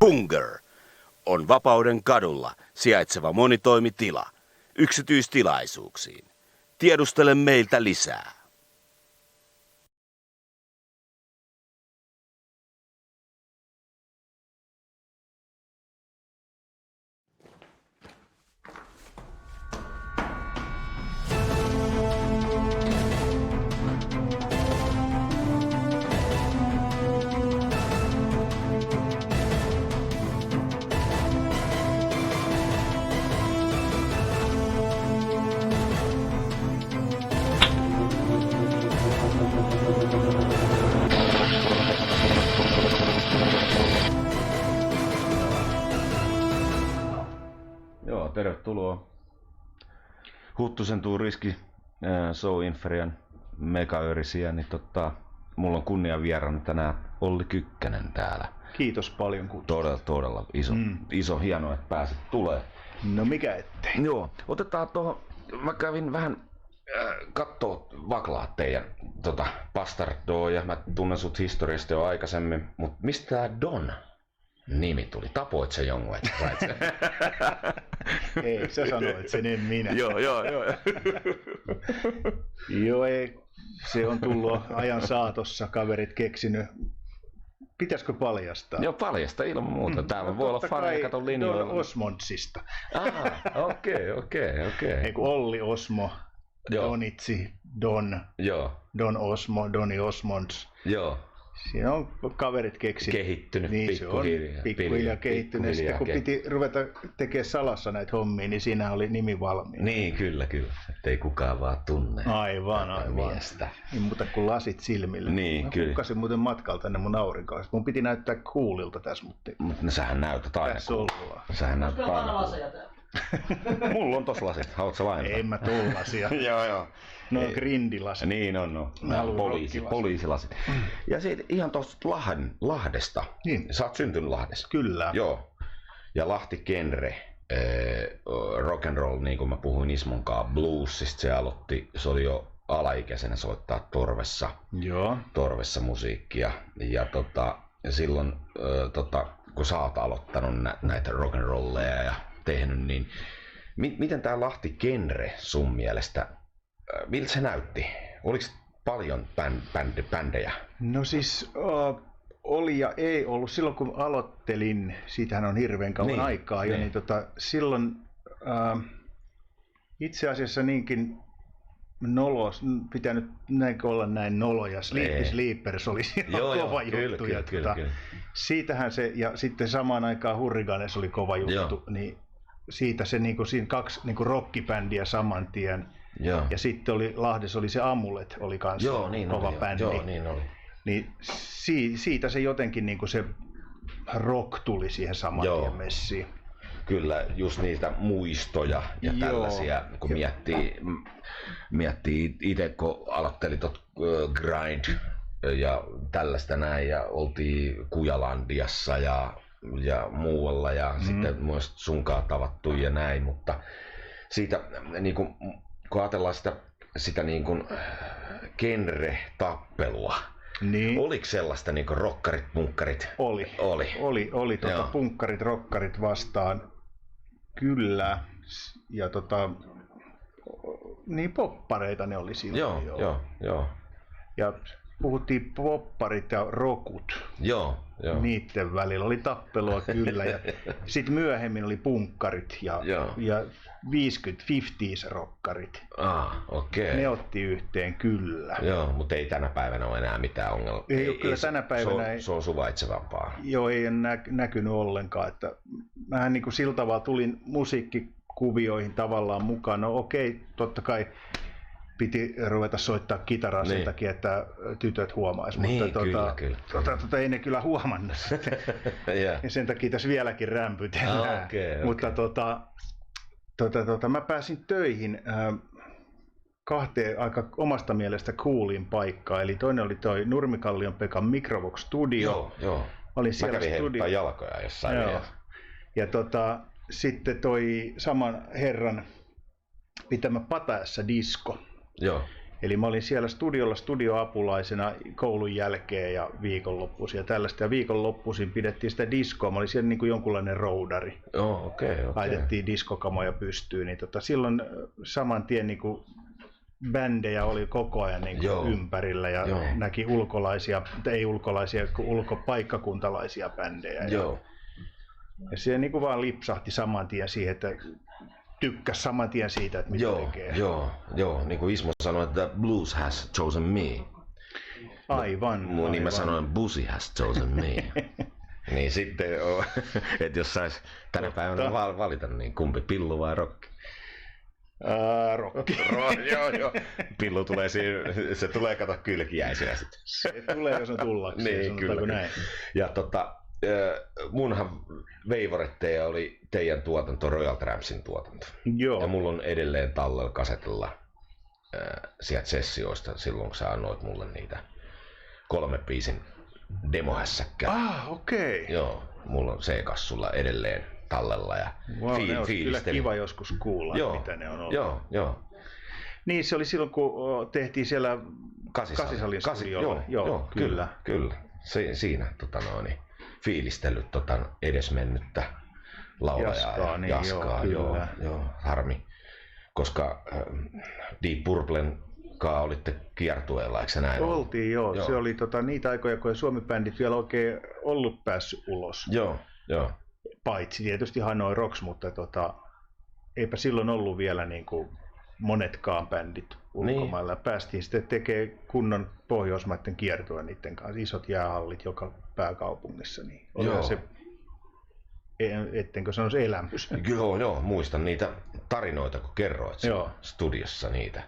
Bunger on Vapauden kadulla sijaitseva monitoimitila yksityistilaisuuksiin. Tiedustele meiltä lisää. Joo, tervetuloa Huttusen Tuuriski Show Inferian megaörisiä, niin mulla on kunnia vieraana tänään Olli Kykkänen täällä. Kiitos paljon kutsusta. Todella iso hienoa, että pääsit tulee. No mikä ettei. Joo, otetaan tuohon, mä kävin vähän kattoo vaklaa teidän Bastardoa ja mä tunnen sut historiasta jo aikaisemmin, mutta mistä tää Don nimi tuli? Tapoit se jonkun, et Ei, sä sanoit sen, en minä. Joo. Joo, ei. Se on tullut ajan saatossa, kaverit keksinyt. Pitäisikö paljastaa? Joo, paljasta ilman muuta. Täällä voi olla faneja, kato linjoilla. Don Osmondsista. Okei. Ei kun Olli Osmo, Joo. Donitsi, Don, Joo. Don Osmo, Doni Osmonds. Joo. Siinä on kaverit keksinyt. Kehittynyt niin, pikkuhiljaa kehittynyt. Sitten kun piti ruveta tekemään salassa näitä hommia, niin siinä oli nimi valmiina. Niin, kyllä. Ettei kukaan vaan tunne. Aivan. Miestä. Niin muuta kuin lasit silmille. Niin, mä kyllä. kukkasin muuten matkalla tänne mun aurinkoon. Mun piti näyttää coolilta tässä, mutta Mutta sähän näytät aina. tässä ollaan. Sähän näytät aina. Mulla on tossa lasit. Haluatko sä lainata? En mä tuollaisia. Joo. No grindilasit. Niin on. Poliisilasit. Ja siitä ihan tosta Lahdesta. Niin. Sä oot syntynyt Lahdessa. Kyllä. Joo. Ja Lahti genre, rock and roll, niin kuin mä puhuin Ismonkaan, bluesista se oli jo alaikäisenä soittaa torvessa musiikkia. Ja silloin kun sä oot aloittanut näitä rock and rolleja ja tehnyt, niin miten tää Lahti genre sun mielestä, miltä se näytti? Oliko paljon bändejä? No siis oli ja ei ollut. Silloin kun aloittelin, siitähän on hirveän kauan aikaa jo, niin silloin itse asiassa niinkin pitänyt olla näin noloja. Sleepy Sleepers oli silloin kova juttu. Kyllä. Siitähän se, ja sitten samaan aikaan Hurriganes oli kova juttu, niin siitä se siinä kaksi rockibändiä saman tien. Joo. Ja sitten Lahdessa oli se Amulet, oli kanssa kova bändi. Joo, niin oli. Niin siitä se jotenkin se rock tuli siihen saman tien messiin. Kyllä, just niitä muistoja ja tällaisia, kun miettii itse, kun aloittelin grind ja tällaista näin ja oltiin Kujalandiassa ja muualla ja sitten muista sunkaan tavattu ja näin, mutta siitä niin kun ajatellaan sitä niin kuin genre-tappelua, niin. Oliko sellaista niin kuin rokkarit, punkkarit? Oli punkkarit, rokkarit vastaan, kyllä, ja niin poppareita ne oli silloin. Joo. Ja puhuttiin popparit ja rockut. Joo. Niiden välillä oli tappelua kyllä, ja sitten myöhemmin oli punkkarit ja 50s rokkarit. Okei. Ne otti yhteen kyllä. Joo, mutta ei tänä päivänä ole enää mitään ongelmaa. Ei kyllä tänä päivänä. Se on suvaitsevampaa. Joo, ei näkynyt ollenkaan. Että mähän niin kuin sillä tavalla tulin musiikkikuvioihin tavallaan mukaan. No okei, totta kai piti ruveta soittaa kitaraa sen takia, että tytöt huomaisi, mutta kyllä. Ei ne kyllä huomannut sitten. Ja sen takia tässä vieläkin rämpytellään. Mutta mä pääsin töihin kahteen aika omasta mielestä coolin paikkaan. Eli toinen oli toi Nurmikallion Pekan Microvox Studio. Joo. Mä kävin heiluttaa jalkoja jossain vaiheessa. Ja sitten toi saman herran pitämä Patajassa Disco. Joo. Eli mä olin siellä studioapulaisena koulun jälkeen ja viikonloppuisin ja tällaista. Ja viikonloppuisin pidettiin sitä diskoa. Mä olin siellä niin kuin jonkunlainen roudari. Okay. Laitettiin diskokamoja pystyyn. Niin silloin saman tien niin kuin bändejä oli koko ajan niin kuin ympärillä ja näki ulkopaikkakuntalaisia bändejä. Ja se niin kuin vaan lipsahti saman tien siihen, että tykkäsi saman tien siitä, että mitä tekee. Joo, niin kuin Ismo sanoi, että blues has chosen me. Aivan. Niin mä sanoin, Busi has chosen me. Niin sitten, että jos sais tänä päivänä valita, niin kumpi, pillu vai rokki? Rokki. Joo. Pillu tulee se tulee kato kylkiäisenä sitten. Se tulee, jos on tullakseen, niin, kyllä. Näin. Ja munhan veivoretteja oli teidän tuotanto, Royal Trampsin tuotanto. Joo. Ja mulla on edelleen tallella kasetilla sieltä sessioista silloin, kun sä annoit mulle niitä 3 biisin demohässäkkää. Okei. Joo, mulla on C-kassulla edelleen tallella ja ne on kyllä kiva joskus kuulla, mitä ne on ollut. Joo. Niin, se oli silloin, kun tehtiin siellä Kasisalin studiolla. Joo, kyllä. Siinä fiilistellyt edesmennyttä laulajaa Jaskaa. Joo, harmi. Koska Deep Purplen kanssa olitte kiertueella, eikö se näin? Oltiin, joo. Se oli niitä aikoja, kun ei Suomi-bändit vielä oikein ollut päässyt ulos. Joo. Paitsi tietysti Hanoi Rocks, mutta eipä silloin ollut vielä niin kuin monetkaan bändit ulkomailla. Niin. Päästiin sitten tekemään kunnon Pohjoismaiden kiertoa niiden kanssa. Isot jäähallit joka pääkaupungissa. Niin olihan se, ettenkö sanoisi, elämys. Joo, muistan niitä tarinoita, kun kerroit studiossa niitä.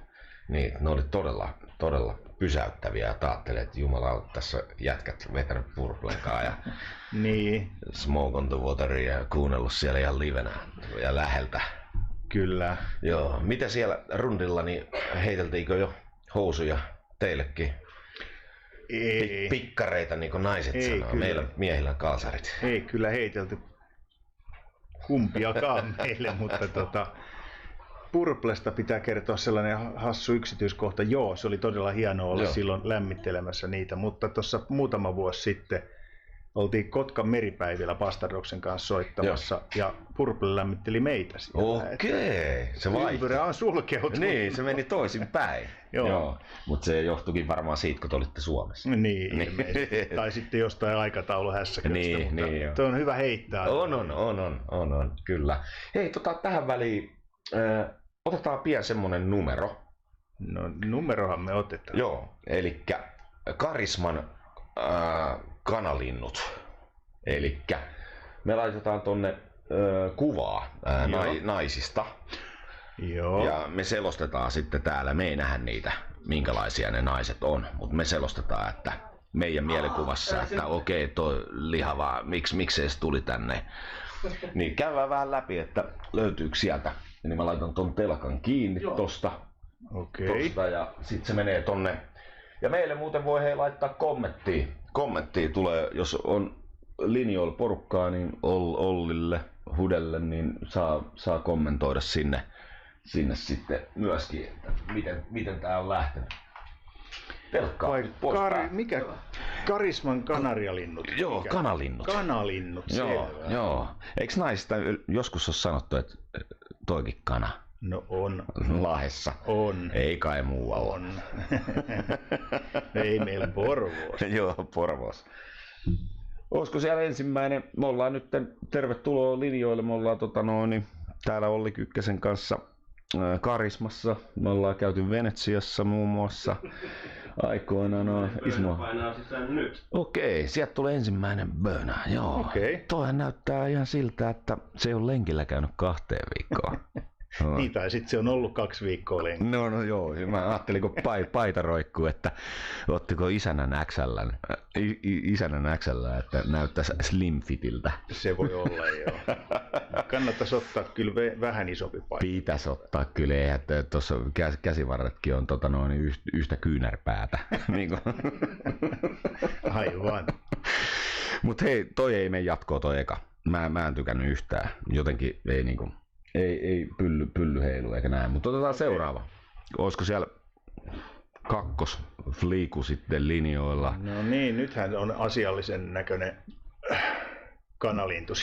Niin, ne oli todella pysäyttäviä ja ajattelin, että jumala, tässä jätkät vetänyt Purplenkaan ja niin. Smoke on the Wateria ja kuunnellut siellä ihan livenä ja läheltä. Kyllä. Joo. Mitä siellä rundilla, niin heiteltiinkö jo housuja teillekin? Ei. Pikkareita, niin kuin naiset sanoo. Kyllä. Meillä miehillä on kalsarit. Ei kyllä heitelty kumpiakaan meille, mutta Purplesta pitää kertoa sellainen hassu yksityiskohta. Joo, se oli todella hienoa olla silloin lämmittelemässä niitä, mutta tuossa muutama vuosi sitten oltiin Kotkan meripäivillä Bastardoksen kanssa soittamassa ja Purple lämmitteli meitä siellä. Okei, se vaihtui. Ympyrä on sulkeutunut. Niin, se meni toisin päin. Joo. Mutta se johtuikin varmaan siitä, kun te olitte Suomessa. Niin. Tai sitten jostain aikatauluhässäköstä. Niin, tuo on hyvä heittää. On, kyllä. Hei, tähän väliin otetaan pian semmonen numero. No, numerohan me otetaan. Joo, elikkä Karisman kanalinnut. Elikkä me laitetaan tonne kuvaa naisista. Joo. Ja me selostetaan sitten täällä, me ei nähdä niitä, minkälaisia ne naiset on, mutta me selostetaan, että meidän mielikuvassa, että okei, toi lihava, miksi se tuli tänne. Niin käydään vähän läpi, että löytyykö sieltä. Niin mä laitan ton telkan kiinni tosta. Tosta ja sit se menee tonne. Ja meille muuten voi laittaa kommenttia. Kommenttia tulee, jos on linjoilla porukkaa, niin Ollille, Hudelle, niin saa kommentoida sinne sitten myöskin, että miten tää on lähtenyt. Telkkaa pois mikä? Karisman kanarialinnut. Joo, kanalinnut. Kanalinnut, selvä. Joo. Eikö naista joskus ole sanottu, että toikin kana? No on. Lahdessa? On. Ei kai muualla. On. Ei meillä Porvoossa. Joo, Porvoossa. Olisiko siellä ensimmäinen? Me ollaan nyt, tervetuloa linjoille, me ollaan täällä Olli Kykkäsen kanssa Karismassa. Me ollaan käyty Venetsiassa muun muassa aikoinaan. Ismo. Okei, sieltä tulee ensimmäinen böna. Joo. Okay. Toihan näyttää ihan siltä, että se ei ole lenkillä käynyt 2 viikkoa. No. Niin, tai sitten se on ollut 2 viikkoa lenkillä. No joo, mä ajattelin, kun paita roikkuu, että ottiko isännän X:llä, että näyttäisi slim fitiltä. Se voi olla, joo. Kannattaisi ottaa kyllä vähän isompi paita. Pitäisi ottaa kyllä, että tuossa käsivarretkin on yhtä kyynärpäätä. Aivan. Mut hei, toi ei mene jatkoa toi eka. Mä en tykännyt yhtään. Jotenkin ei pylly heilu eikä näin. Mutta otetaan seuraava. Olisiko siellä kakkosfliiku sitten linjoilla. No niin, nythän on asiallisen näköinen kanalintu.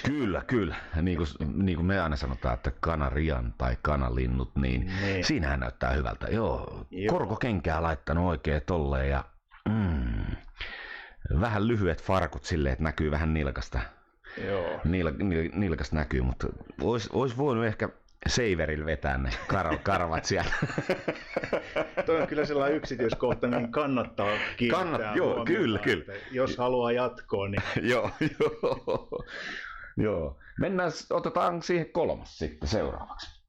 Kyllä. Niin kuin me aina sanotaan, että kanarian tai kanalinnut, niin siinähän näyttää hyvältä. Joo. Korkokenkää laittanut oikein tolleen ja vähän lyhyet farkut silleen, että näkyy vähän nilkasta. Joo. Nilkasta näkyy, mutta olisi voinut ehkä Seiverillä vetää ne karvat siellä. Toi on kyllä sellainen yksityiskohta, mihin kannattaa kiinnittää joo, kyllä. Jos haluaa jatkoa, niin... Joo. Otetaan siihen 3 sitten seuraavaksi.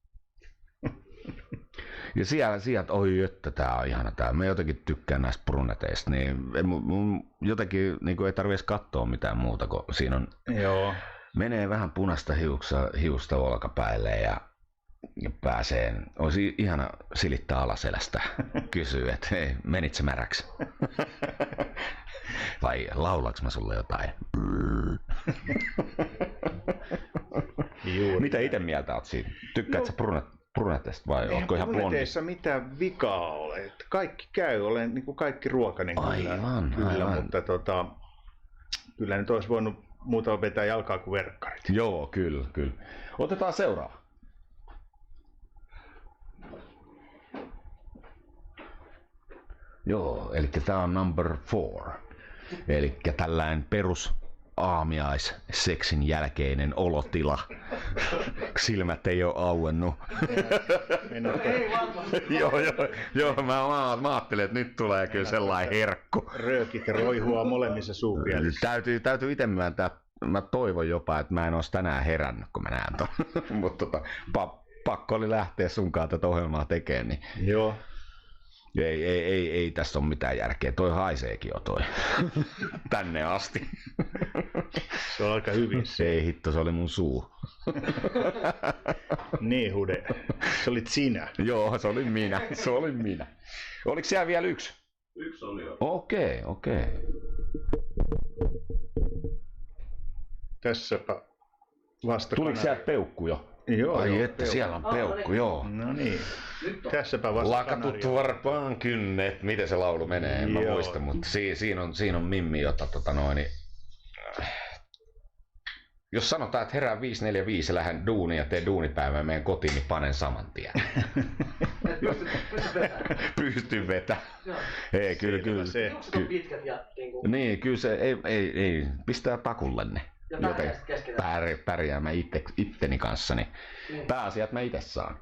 Ja sieltä, oi että tää on ihana tää. Mä jotenkin tykkään näistä bruneteista, niin jotenkin niin ei tarvitse katsoa mitään muuta, kun siinä on... Joo. Menee vähän punaista hiusta olkapäille ja pääsee, olisi ihana silittää alaselästä, kysyy, että hei, menit sä märäksi? Vai laulaks mä sulle jotain? Mitä itse mieltä oot siinä? Tykkäätkö sä brunetteista vai ootko ihan blondi? Bruneteissa mitään vikaa ole. Kaikki käy, olen niin kuin kaikki ruokainen kyllä, mutta kyllä nyt olisi voinut muuta vetää jalkaa kuin verkkarit. Joo, kyllä. Otetaan seuraava. Joo, eli tää on number 4. Eli tällainen perus aamiaisseksin jälkeinen olotila. Silmät ei ole auennut. Joo, mä ajattelin, että nyt tulee kyllä sellainen herkku. Röökit roihua molemmissa suupielissä. Täytyy itse myöntää, mä toivon jopa, että mä en olisi tänään herännyt, kun mä näen ton. Mutta pakko oli lähteä sunkaan tätä ohjelmaa tekemään. Niin... Joo. Ei tässä ole mitään järkeä. Toi haiseekin jo toi. Tänne asti. Se on aika hyvin. Ei hitto, se oli mun suu. Niin Hude, se olit sinä. Joo, se olin minä. Oliko siellä vielä yksi? Yksi oli jo. Okei. Tässäpä vasta. Tuliko sieltä peukku jo? Joo, ai että peukku. Siellä on peukku, joo. No niin. Tässäpä vasta lakatut varpaan kynnet. Miten se laulu menee, en mä muista, mutta siinä on Mimmi, jota jos sanotaan, että herään 5:45 ja lähden duuniin ja teen duunipäivää ja menen kotiin, niin panen saman tien. Pystyn vetämään. Ei, kyllä. Juokset on pitkät ja... Niin, kyllä se ei pistää takulle ne. Joten pärjää mä itteni kanssa, niin pääasia, että mä itse saan.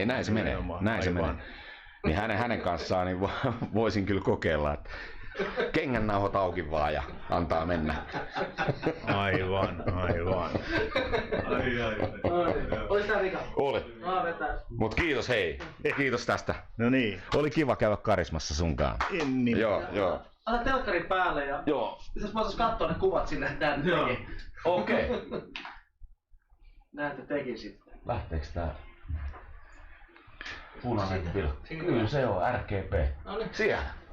Näin se menee. Niin hänen kanssaan niin voisin kyllä kokeilla, että kengännauhat auki vaan ja antaa mennä. Aivan. Olis tää Rika? Oli. Mut kiitos hei. Kiitos tästä. No niin. Oli kiva käydä Karismassa sunkaan. Joo. Ota telkkarin päälle ja... Joo. Pitäis voitais kattoo ne kuvat sinne tänne. Okei. Näette tekin sitten. Lähteeks tää punainen pilkku? Kyllä se on RGB.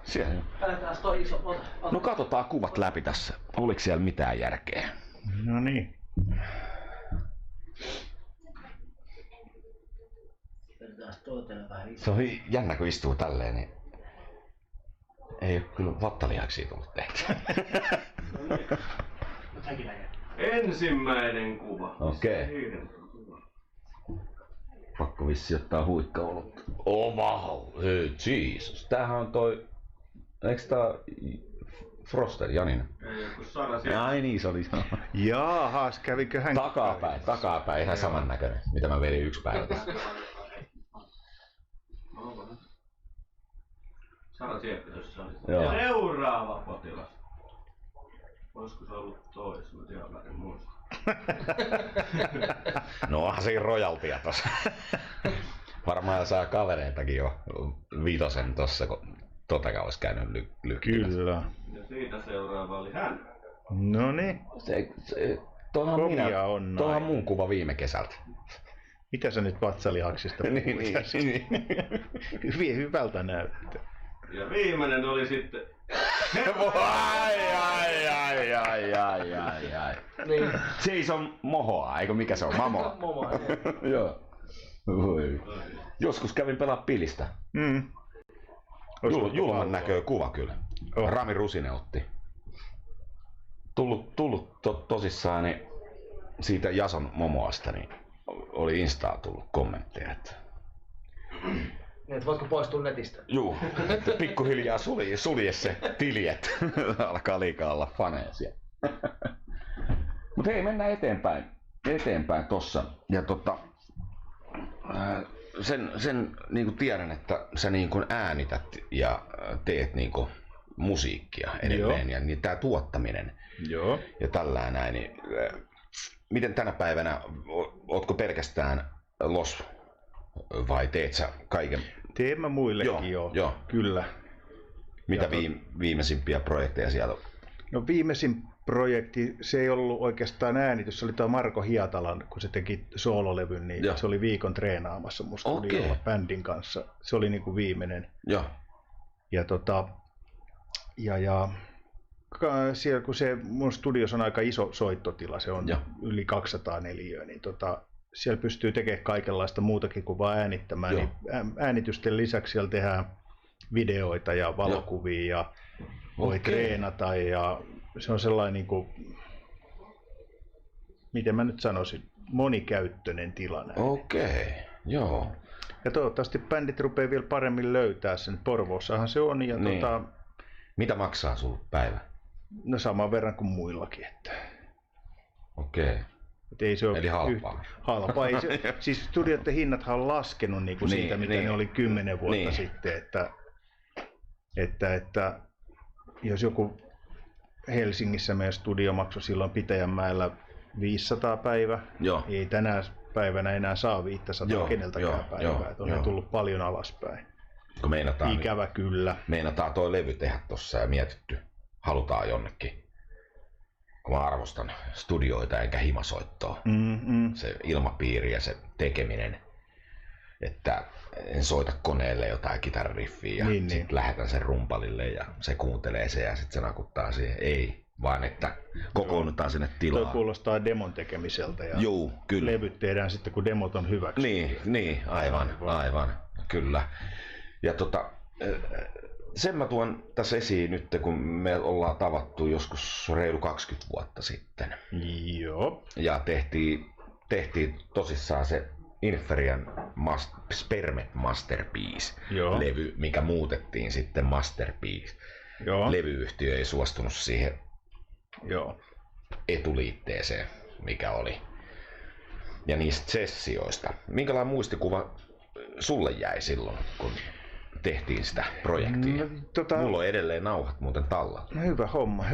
Siellä. Päätetääns toi iso, ota. No katsotaan kuvat läpi tässä. Oliko siellä mitään järkeä? No niin. Se on jännä kun istuu tälleen, niin ei oo kyllä vattalihaksia tullut tehty. Ensimmäinen kuva. Okei. Pakko vissi ottaa huikkaolutta. Oh wow, hei Jesus. Tämähän on toi... Eiks tää Froster, Janinen? Ei joku Sara siellä. Ai niin, se oli. Jaahas, kävikö hän... Takapäin, ihan samannäköinen, mitä mä vedin yksi päivä tässä. Sara Sieppi tuossa oli. Joo. Seuraava potilas. Olisiko se ollut tois? Mä en muista. No onhan siinä rojaltia tossa. Varmaan saa kavereitakin jo 5 tossa, kun totakaan olisi käynyt lykkimässä. Kyllä. Ja siitä seuraava oli hän. Noniin. Tuohan mun kuva viime kesältä. Mitä sä nyt vatsalihaksista niin. Hyvin hyvältä näyttää. Ja viimeinen oli sitten... ai. Niin. Jason Momoa, eikö mikä se on? Mamoa. Joo. Joskus kävin pelaa pilistä. Julman näköinen kuva kyllä. Rami Rusinen otti. Tullut tosissaan niin siitä Jason Momoasta, niin oli Instaa tullut kommentteja. Että voitko poistua netistä? Juu, pikkuhiljaa sulje se tili, että alkaa liikaa olla faneja siellä. Mutta hei, mennään eteenpäin tossa. Ja sen niinku tiedän, että sä niinku äänität ja teet niinku musiikkia edelleen. Ja niin tää tuottaminen ja tällään näin. Niin, miten tänä päivänä, ootko pelkästään Los vai teet sä kaiken? Teen mä muillekin joo. Kyllä. Mitä viimeisimpiä projekteja siellä on? No viimeisin projekti, se ei ollut oikeastaan äänitys, se oli tämä Marko Hiatalan, kun se teki soololevyn, niin se oli viikon treenaamassa mun studiolla bändin kanssa. Se oli niinku viimeinen. Ja siellä kun se mun studios on aika iso soittotila, se on yli 200 neliöä, niin siellä pystyy tekemään kaikenlaista muutakin kuin vaan äänittämään. Niin äänitysten lisäksi siellä tehdään videoita ja valokuvia ja voi treenata ja se on sellainen niin kuin, miten mä nyt sanoisin, monikäyttöinen tilanne. Joo. Ja toivottavasti bändit rupeaa vielä paremmin löytää sen. Porvoossahan se on. Ja niin. Mitä maksaa sulle päivä? No saman verran kuin muillakin. Että. Ei se ole eli halpaa. Halpaa. Ei se, siis studioiden hinnathan on laskenut niin kuin siitä, mitä ne oli 10 vuotta sitten. Että jos joku Helsingissä meidän studio maksoi silloin Pitäjänmäellä 500 päivä, ei tänä päivänä enää saa 500 keneltäkään päivää. On ne tullut paljon alaspäin. Kun ikävä kyllä. Meinataan toi levy tehdä tossa ja mietitty, halutaan jonnekin. Kun mä arvostan studioita enkä himasoittoa. Se ilmapiiri ja se tekeminen. Että en soita koneelle jotain kitarariffiä ja sitten lähetän sen rumpalille ja se kuuntelee se ja sitten se nakuttaa siihen. Ei, vaan että kokoonnutaan sinne tilaan. Tuo kuulostaa demon tekemiseltä ja kyllä. Levyt tehdään sitten kun demot on hyväksi. Niin, aivan, kyllä. Ja sen mä tuon tässä esiin nyt, kun me ollaan tavattu joskus reilu 20 vuotta sitten. Ja tehtiin tosissaan se Inferian Spermet Masterpiece-levy, mikä muutettiin sitten Masterpiece. Levyyhtiö ei suostunut siihen etuliitteeseen, mikä oli. Ja niistä sessioista. Minkälainen muistikuva sulle jäi silloin, kun tehtiin sitä projektia? Mulla on edelleen nauhat muuten tallalla. No hyvä homma.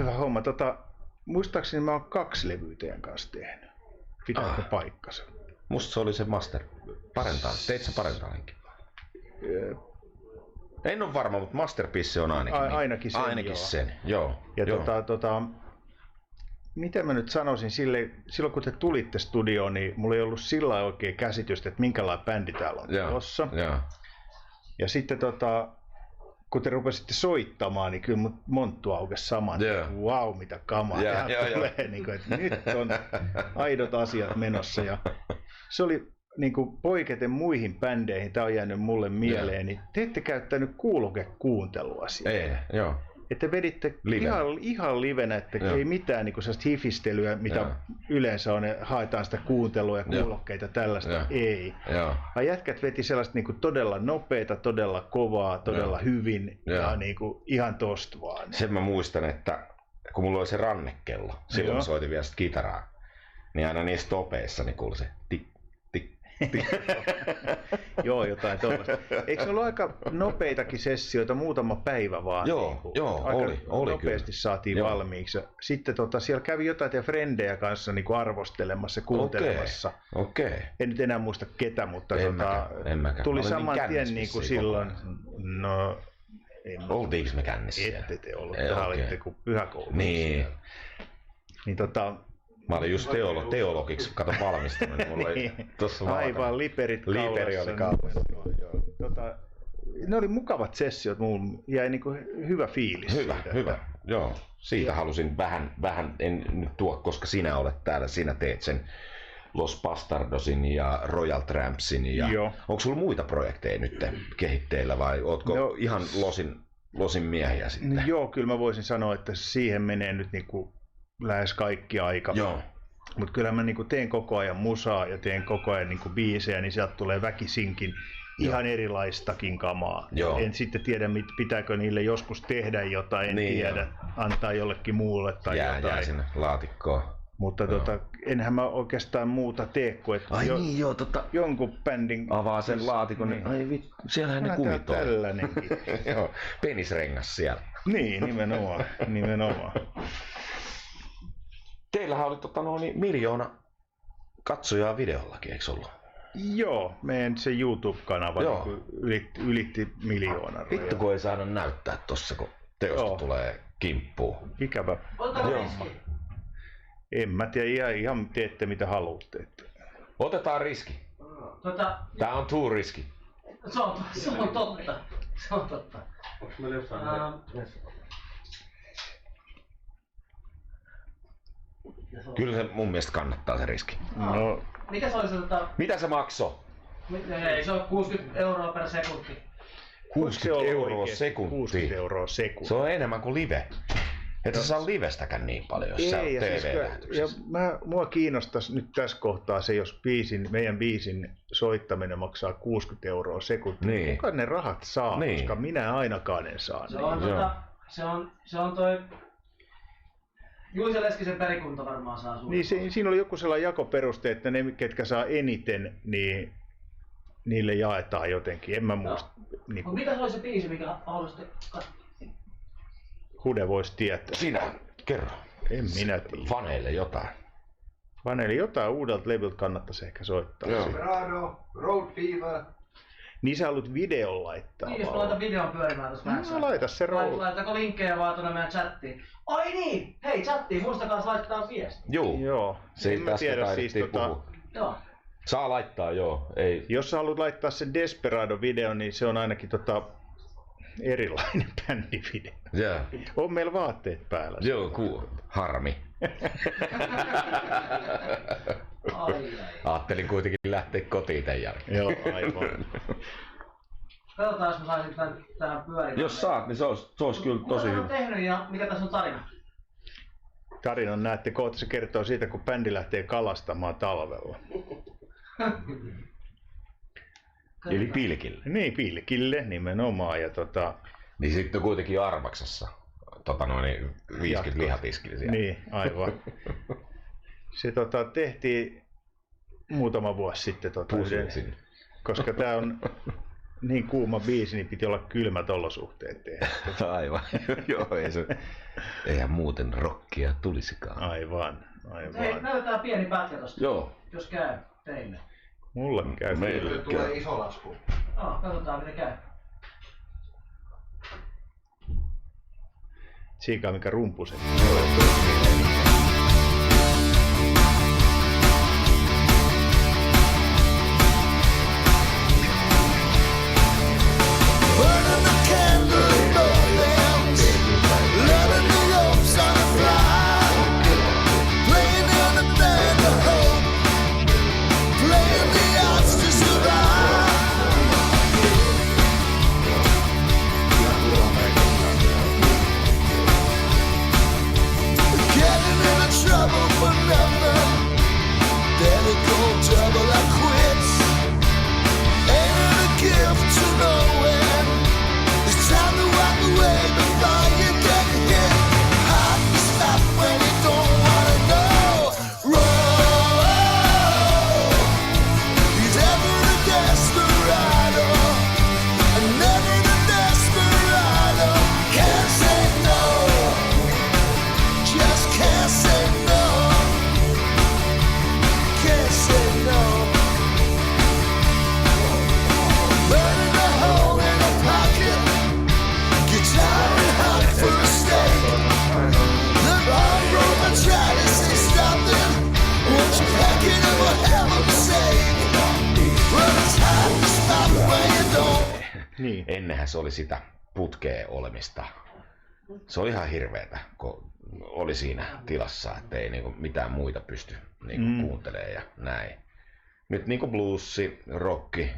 Muistaakseni mä oon 2 levyä teidän kanssa tehnyt. Pitääkö paikkansa? Musta se oli se Teit sä Parentalinkin? En ole varma, mutta Masterpiece on ainakin. Ainakin sen. Joo. Ja miten mä nyt sanoisin, silloin kun te tulitte studioon, niin mulla ei ollut sillä oikein käsitystä, että minkälainen bändi täällä on tulossa. Ja sitten kun te rupesitte soittamaan, niin kyllä monttu aukesi saman. Vau, mitä kamaa tulee. Niin kuin, että nyt on aidot asiat menossa. Ja se oli niin kuin poiketen muihin bändeihin, tämä on jäänyt mulle mieleen, niin te ette käyttänyt kuulokekuuntelua siellä. Että veditte ihan livenä, että ei mitään niin sellaista hifistelyä, mitä yleensä on, haetaan sitä kuuntelua ja kuulokkeita tällaista, ei. Vaan jätkät veti sellaista niin kuin todella nopeata, todella kovaa, todella hyvin ja niin kuin ihan tosta vaan. Sen mä muistan, että kun mulla oli se rannekello, silloin mä soitin vielä sitä kitaraa, niin aina niissä topeissa niin kuului se tik. Joo, jotain tuollaista. Eikö se ollut aika nopeitakin sessioita, muutama päivä vaan? Oli nopeasti kyllä. Saatiin valmiiksi. Sitten siellä kävi jotain teidän frendejä kanssa niin kuin arvostelemassa, kuuntelemassa. En nyt enää muista ketä, mutta en mäkään. Tuli saman tien niin kuin silloin. No, oltiinko me kännissä? Ette te ollut, tähän olitte kuin pyhäkoulussa. Niin. Mä olin just teologiksi, kato valmistunut. Aivan, liperit kaulassa. Ne oli mukavat sessiot, mulla jäi niinku hyvä fiilis. Hyvä. Joo. Siitä halusin vähän, en nyt tuo, koska sinä olet täällä, sinä teet sen Los Bastardosin ja Royal Trampsin. Ja onko sulla muita projekteja nyt kehitteillä vai ootko ihan Losin miehiä sitten? Joo, kyllä mä voisin sanoa, että siihen menee nyt niinku lähes kaikki aika. Joo. Mutta kyllä mä niinku teen koko ajan musaa ja teen koko ajan niinku biisejä, niin sieltä tulee väkisinkin ihan erilaistakin kamaa. Joo. En sitten tiedä, pitääkö niille joskus tehdä jotain, en tiedä, antaa jollekin muulle tai jotain. Jää sinne laatikkoon. Mutta enhän mä oikeastaan muuta tee kuin, että jonkun bändin avaa sen laatikon, niin ai vittu, siellähän ne kumit on. Tällainenkin. Joo, penisrengas siellä. Niin, nimenomaan. Teillähän oli 1 miljoona katsojaa videollakin, eikö ollut? Joo, meidän se YouTube-kanava ylitti 1 miljoonaa. Vittu kun ei saada näyttää tossa, kun teosta tulee kimppuun. Ikävä. En mä tiedä, ihan teette mitä haluatte. Otetaan riski. Tää on too riski. Se on totta. Onks meillä jossain Kyllä se mun mielestä kannattaa se riski. No. Mikä se oli se Mitä se maksoi? Ei, se on 60 € per sekunti. 60 € sekunti. 60 € sekunti. Se on enemmän kuin live. Et sä saa livestäkään niin paljon, jos sä oot TV-lähetyksessä. Mua kiinnostaisi nyt tässä kohtaa se, jos meidän biisin soittaminen maksaa 60 € sekunti. Niin. Kuka ne rahat saa, koska minä ainakaan en saa. Se on toi Juise Leskisen perikunta varmaan saa suurin. Niin siinä oli joku sellainen jakoperuste, että ne, ketkä saa eniten, niin niille jaetaan jotenkin. En mä muista. Niin Mutta mikä se oli se biisi, mikä haluaisitte katsoa? Hude voisi tietää. Sinä, kerro. En minä tiedä. Faneille jotain. Faneille jotain uudelta levyltä kannattaisi ehkä soittaa. Desperado, Road Fever. Niin sä haluat videon laittaa. Niin, jos mä laitan videon pyörimään tuossa vähäksi. No laita se rooli. Laitako linkkejä vaan tuonne meidän chattiin? Ai niin! Hei chattiin, muistakaa laittaa viesti. Joo. Se ei tästä taidettiin puhua. Joo. Saa laittaa, joo. Ei. Jos sä haluat laittaa sen Desperado-video, niin se on ainakin erilainen bändivideo. Yeah. On meillä vaatteet päällä. Joo, harmi. Ajattelin kuitenkin lähteä kotiin tämän jälkeen. Joo, aivan. Katsotaan, jos mä saisin tähän pyörimään. Jos saat, niin se olisi kyllä tosi hyvä. Mitä on tehnyt ja mikä tässä on tarina? Tarinan näette kohta, se kertoo siitä, kun bändi lähtee kalastamaan talvella. Eli pilkille. Niin, pilkille nimenomaan. Ja Niin sitten kuitenkin Arvaksassa 50 lihatiskillä siellä. Niin, aivan. Se tehtiin muutama vuosi sitten koska tää on niin kuuma biisi, niin piti olla kylmät olosuhteet tehdä. Aivan. Joo, eihän muuten rockia tulisikaan. Aivan. Hei, näytetään pieni pätkä tosta. Joo. Jos käy teille. Mulla käy. Meille tulee iso lasku. Katsotaan miten käy. Siikaa mikä rumpuset. Niin. Ennenhän se oli sitä putkeen olemista. Se oli ihan hirveetä, kun oli siinä tilassa, että ei niinku mitään muita pysty niin kuuntelee ja näin. Nyt niin bluesi, rocki,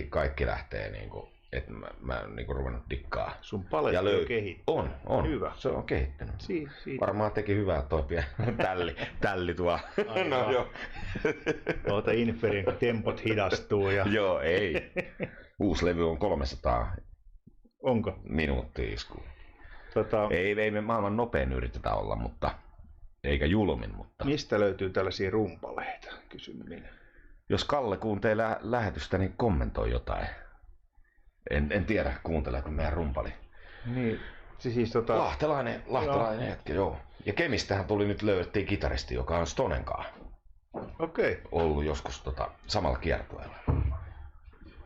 kaikki lähtee niinku, että mä niinku ruvennut dikkaa. Sun paletti on kehittynyt. On. Hyvä. Se on kehittynyt. Siitä. Varmaan teki hyvää toi tälli tuo. No joo. Oota Inferin, kun tempot hidastuu. Ja... Joo, ei. Uusi levy on 300 Onko? minuuttia isku. Ei me maailman nopein yritetä olla, mutta eikä julmin. Mutta... Mistä löytyy tällaisia rumpaleita? Kysyn minä. Jos Kalle kuuntelee lähetystä, niin kommentoi jotain. En tiedä, kuunteleeko meidän rumpali. Niin, siis Lahtelainen jätkä, joo. Ja Kemistähän löydettiin kitaristi, joka on Stonenkaan. Okei. Ollut joskus samalla kiertueella.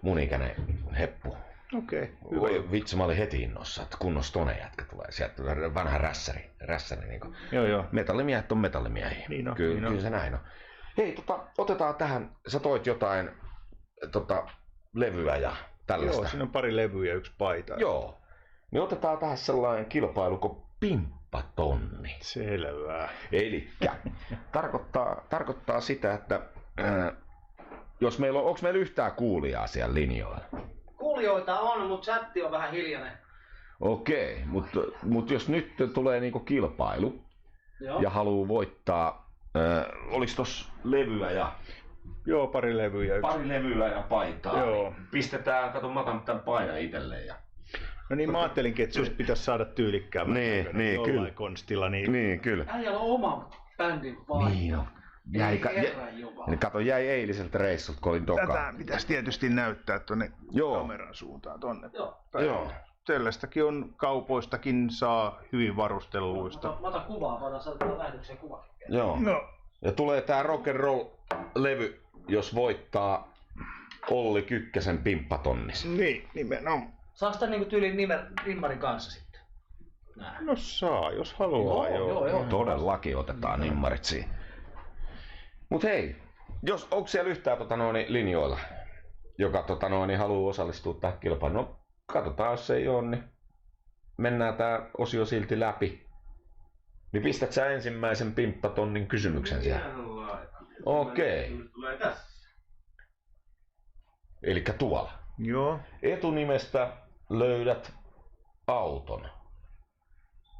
Mun ikäinen heppu. Okei. Vitsi, mä olin heti innossa, että kunnon Stone-jätkä tulee. Sieltä vanha rässäri niin kuin. Joo. Metallimiehet on metallimiehiä. Niin on, Kyllä se näin on. Hei, otetaan tähän, sä toit jotain levyä ja tällaista. Joo, siinä on pari levyä ja yksi paita. Joo. Niin otetaan tähän sellainen kilpailu kuin pimppatonni. Selvä. Elikkä tarkoittaa sitä, että jos onko meillä yhtään kuulijaa siellä linjoilla? Kuulijoita on, mutta chatti on vähän hiljainen. Okei, mutta jos nyt tulee niinku kilpailu. Joo. Ja haluaa voittaa, oliko tossa levyä ja... Joo, pari levyä. Pari levyä ja paitaa. Joo. Pistetään, kato mä otan tämän painan itselleen. Ja... No niin, mä ajattelinkin, että susta pitäisi saada tyylikkäämään. Niin, kyllä. Konstilla. Niin, kyllä. Äijällä on oma bändin paita. Niin on. Jäi eiliseltä reissut, kun olin dokaan. Tätä pitäisi tietysti näyttää tuonne kameran suuntaan. Tonne. Joo. Tällaistakin on, kaupoistakin saa hyvin varustelluista. Mä otan kuvaa, voidaan saada lähetyksen kuva. Joo. No. Ja tulee tää rock'n'roll-levy, jos voittaa Olli Kykkäsen pimppatonnis. Niin, nimenomaan. Saaks tän niinku tyyliin nimmarin kanssa sitten? Nää. No saa, jos haluaa. Joo. Todellakin otetaan nimmarit siihen. Mut hei, onko siellä yhtään linjoilla, joka haluaa osallistua tähän kilpailuun? No katsotaan, jos ei ole, niin mennään tää osio silti läpi. Niin pistät sä ensimmäisen pimppatonnin kysymyksen siellä? Okei. Elikkä tuolla. Joo. Etunimestä löydät auton.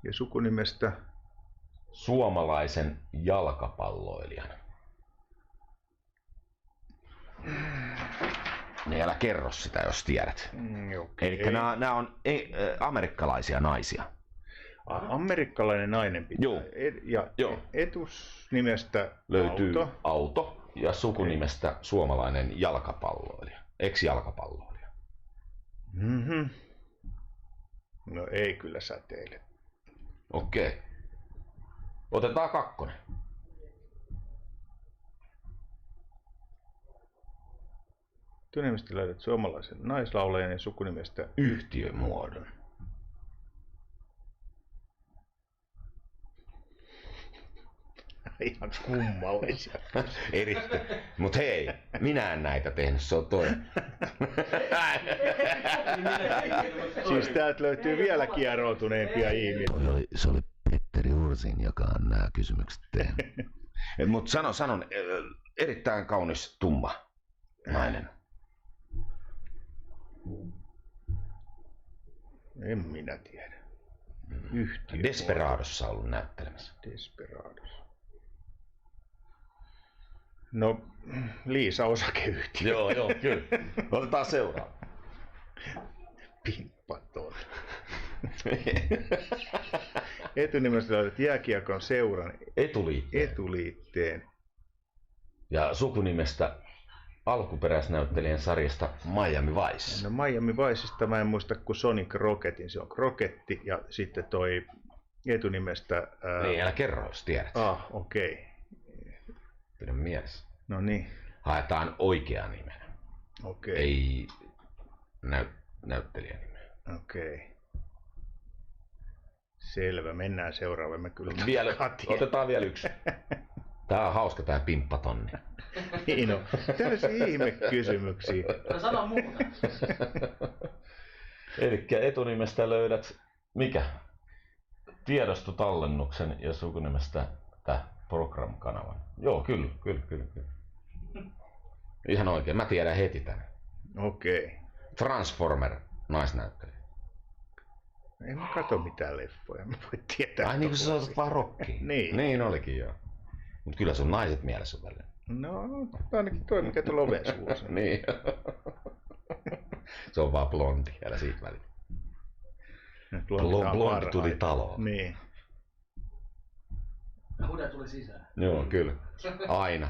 Ja sukunimestä? Suomalaisen jalkapalloilijan. Niin älä kerro sitä, jos tiedät. Okay. Elikkä nämä on amerikkalaisia naisia. Amerikkalainen nainen pitää. Joo. Etusnimestä löytyy auto ja sukunimestä suomalainen jalkapalloilija. Ex-jalkapalloilija. Mm-hmm. No ei kyllä säteile. Okei. Otetaan kakkonen. Etunimestä löydät suomalaisen naislaulajan ja sukunimestä yhtiömuodon. Ihan kummallisia. Mut hei, minä en näitä tehnyt, se on toinen. Siis täältä löytyy vielä kieroutuneempia ihmisiä. Se oli Petteri Ursin, joka on nämä kysymykset tehnyt. Mut sanon, erittäin kaunis tumma nainen. En minä tiedä. Desperadossa on ollut näyttelemässä. Desperados. No, Liisa osakeyhtiö. Joo, kyllä. Otetaan seuraava. Pimppaton. Etunimestä löydät jääkiekon seuran etuliitteen. Ja sukunimestä alkuperäisnäyttelijän sarjasta Miami Vice. No Miami Viceista mä en muista kuin Sonic Rocketin. Se on Kroketti ja sitten toi etunimestä... Niin, älä kerro, jos tiedät. Okei. Pidä mielessä. No niin. Haetaan oikea nimeä. Okei. Ei näyttelijän nimeä. Okei. Selvä, mennään seuraavaan. Mä kyllä otetaan vielä yksi. Tää on hauska tää pimppatonni. Niin on. Tällaisia ihmekysymyksiä. No sano muuta. Elikkä etunimestä löydät mikä? Tiedostotallennuksen ja sukunimestä Program-kanavan. Joo, kyllä. Ihan oikein, mä tiedän heti tän. Okei. Transformer naisnäyttelijä. En mä katso mitään leffoja, mä voi tietää. Ai niin kuin sä olet vaan rockiin. Niin olikin joo. Mut kyllä sun naiset mielessä on välillä. No, ainakin toi mikä tuolla oven suussa. Niin. Se on vaan blondi, älä siitä välillä. Blondi tuli taloon. Niin. Ja Hude tuli sisään. Joo, kyllä. Aina.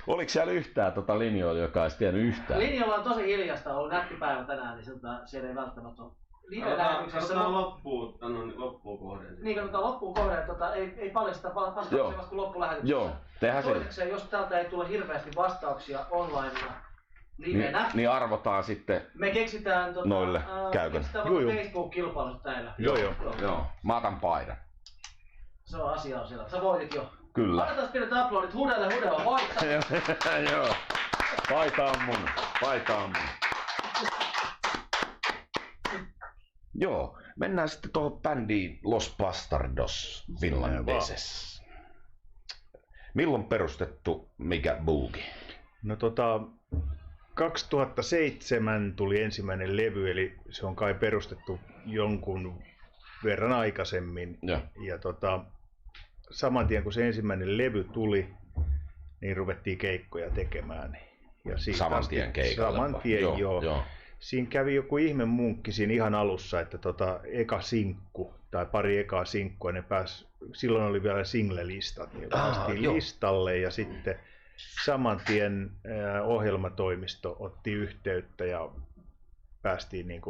Oliko siellä yhtään linjoilla, joka olisi tiennyt yhtään? Linjalla on tosi hiljasta, ollut nättipäivä tänään, niin siellä ei välttämättä ole. Katsotaan loppuun kohden. Niin, katsotaan loppuun kohden, ei paljasta vastauksia vasta kun loppulähetyksessä. Joo, tehdään se. Toisekseen, jos täältä ei tule hirveästi vastauksia onlineina livenä, niin arvotaan sitten me keksitään noille käykön. Facebook-kilpailut täällä. Joo. Mä otan paidan. Se on asia on siellä. Sä voitit jo. Kyllä. Annetaan pienet aplodit Hudelle, Hude on voittanut. Joo. Paita on mun. Joo, mennään sitten tuohon bändiin Los Bastardos Finlandeses. Milloin perustettu mikä boogie? No 2007 tuli ensimmäinen levy, eli se on kai perustettu jonkun verran aikaisemmin. Ja saman tien kun se ensimmäinen levy tuli, niin ruvettiin keikkoja tekemään. Ja saman tien keikoilla? Saman tien, joo. Siinä kävi joku ihme munkki siinä ihan alussa, että eka sinkku tai pari ekaa sinkkua, silloin oli vielä single-listat, niin päästiin listalle ja sitten saman tien ohjelmatoimisto otti yhteyttä ja päästiin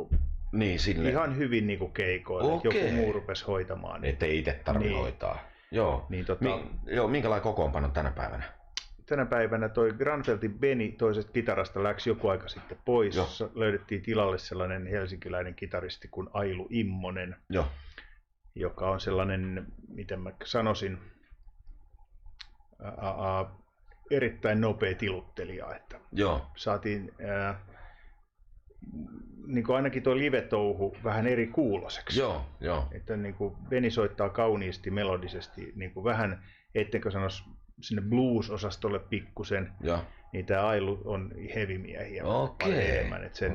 sinne. Ihan hyvin keikoille, että joku muu rupesi hoitamaan. Ettei itse tarvitse hoitaa. Joo. Niin, minkälainen kokoonpano tänä päivänä? Tänä päivänä toi Granfeltin Benny toisesta kitarasta läksi joku aika sitten pois. Joo. Löydettiin tilalle sellainen helsinkiläinen kitaristi kuin Ailu Immonen, joka on sellainen, miten mä sanoisin, erittäin nopea tiluttelija. Että saatiin ainakin tuo live-touhu vähän eri kuuloseksi. Joo. Että Benny soittaa kauniisti, melodisesti, vähän, ettenkö sanoisi sinne blues-osastolle pikkusen, niin tämä Ailu on heavy-miehiä enemmän. Että se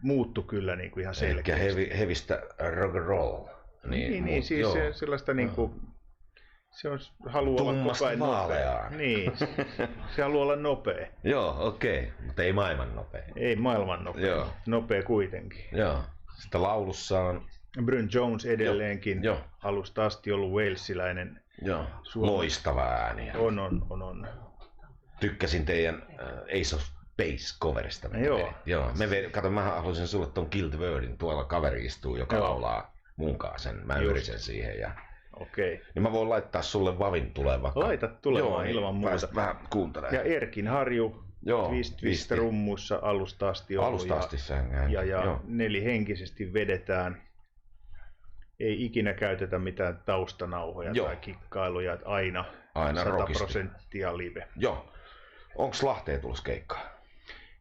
muuttui kyllä ihan selkeästi. Eli hevistä rock and roll. Niin, siis sellaista se on, haluaa olla koko ajan nopea. Niin, se haluaa olla nopea. Mutta ei maailman nopea. Ei maailman nopea, nopea kuitenkin. Joo. Sitten laulussa on Bryn Jones edelleenkin, alusta asti ollut walesiläinen. Loistava ääni. On. Tykkäsin teidän Ace of Base-coverista. Kato, mä haluaisin sulle ton Kill the Wordin. Tuolla kaveri istuu, joka laulaa munkaan sen. Mä yritän siihen. Okei. Niin mä voin laittaa sulle Vavin tulee vaikka. Laita tulemaan ilman muuta. Vähän kuuntelemaan. Ja Erkin Harju, Twist rummuissa alusta asti ollut. Alusta asti ja nelihenkisesti vedetään. Ei ikinä käytetä mitään taustanauhoja tai kikkailuja, että aina 100% live. Joo. Onko Lahteen tulossa keikkaa?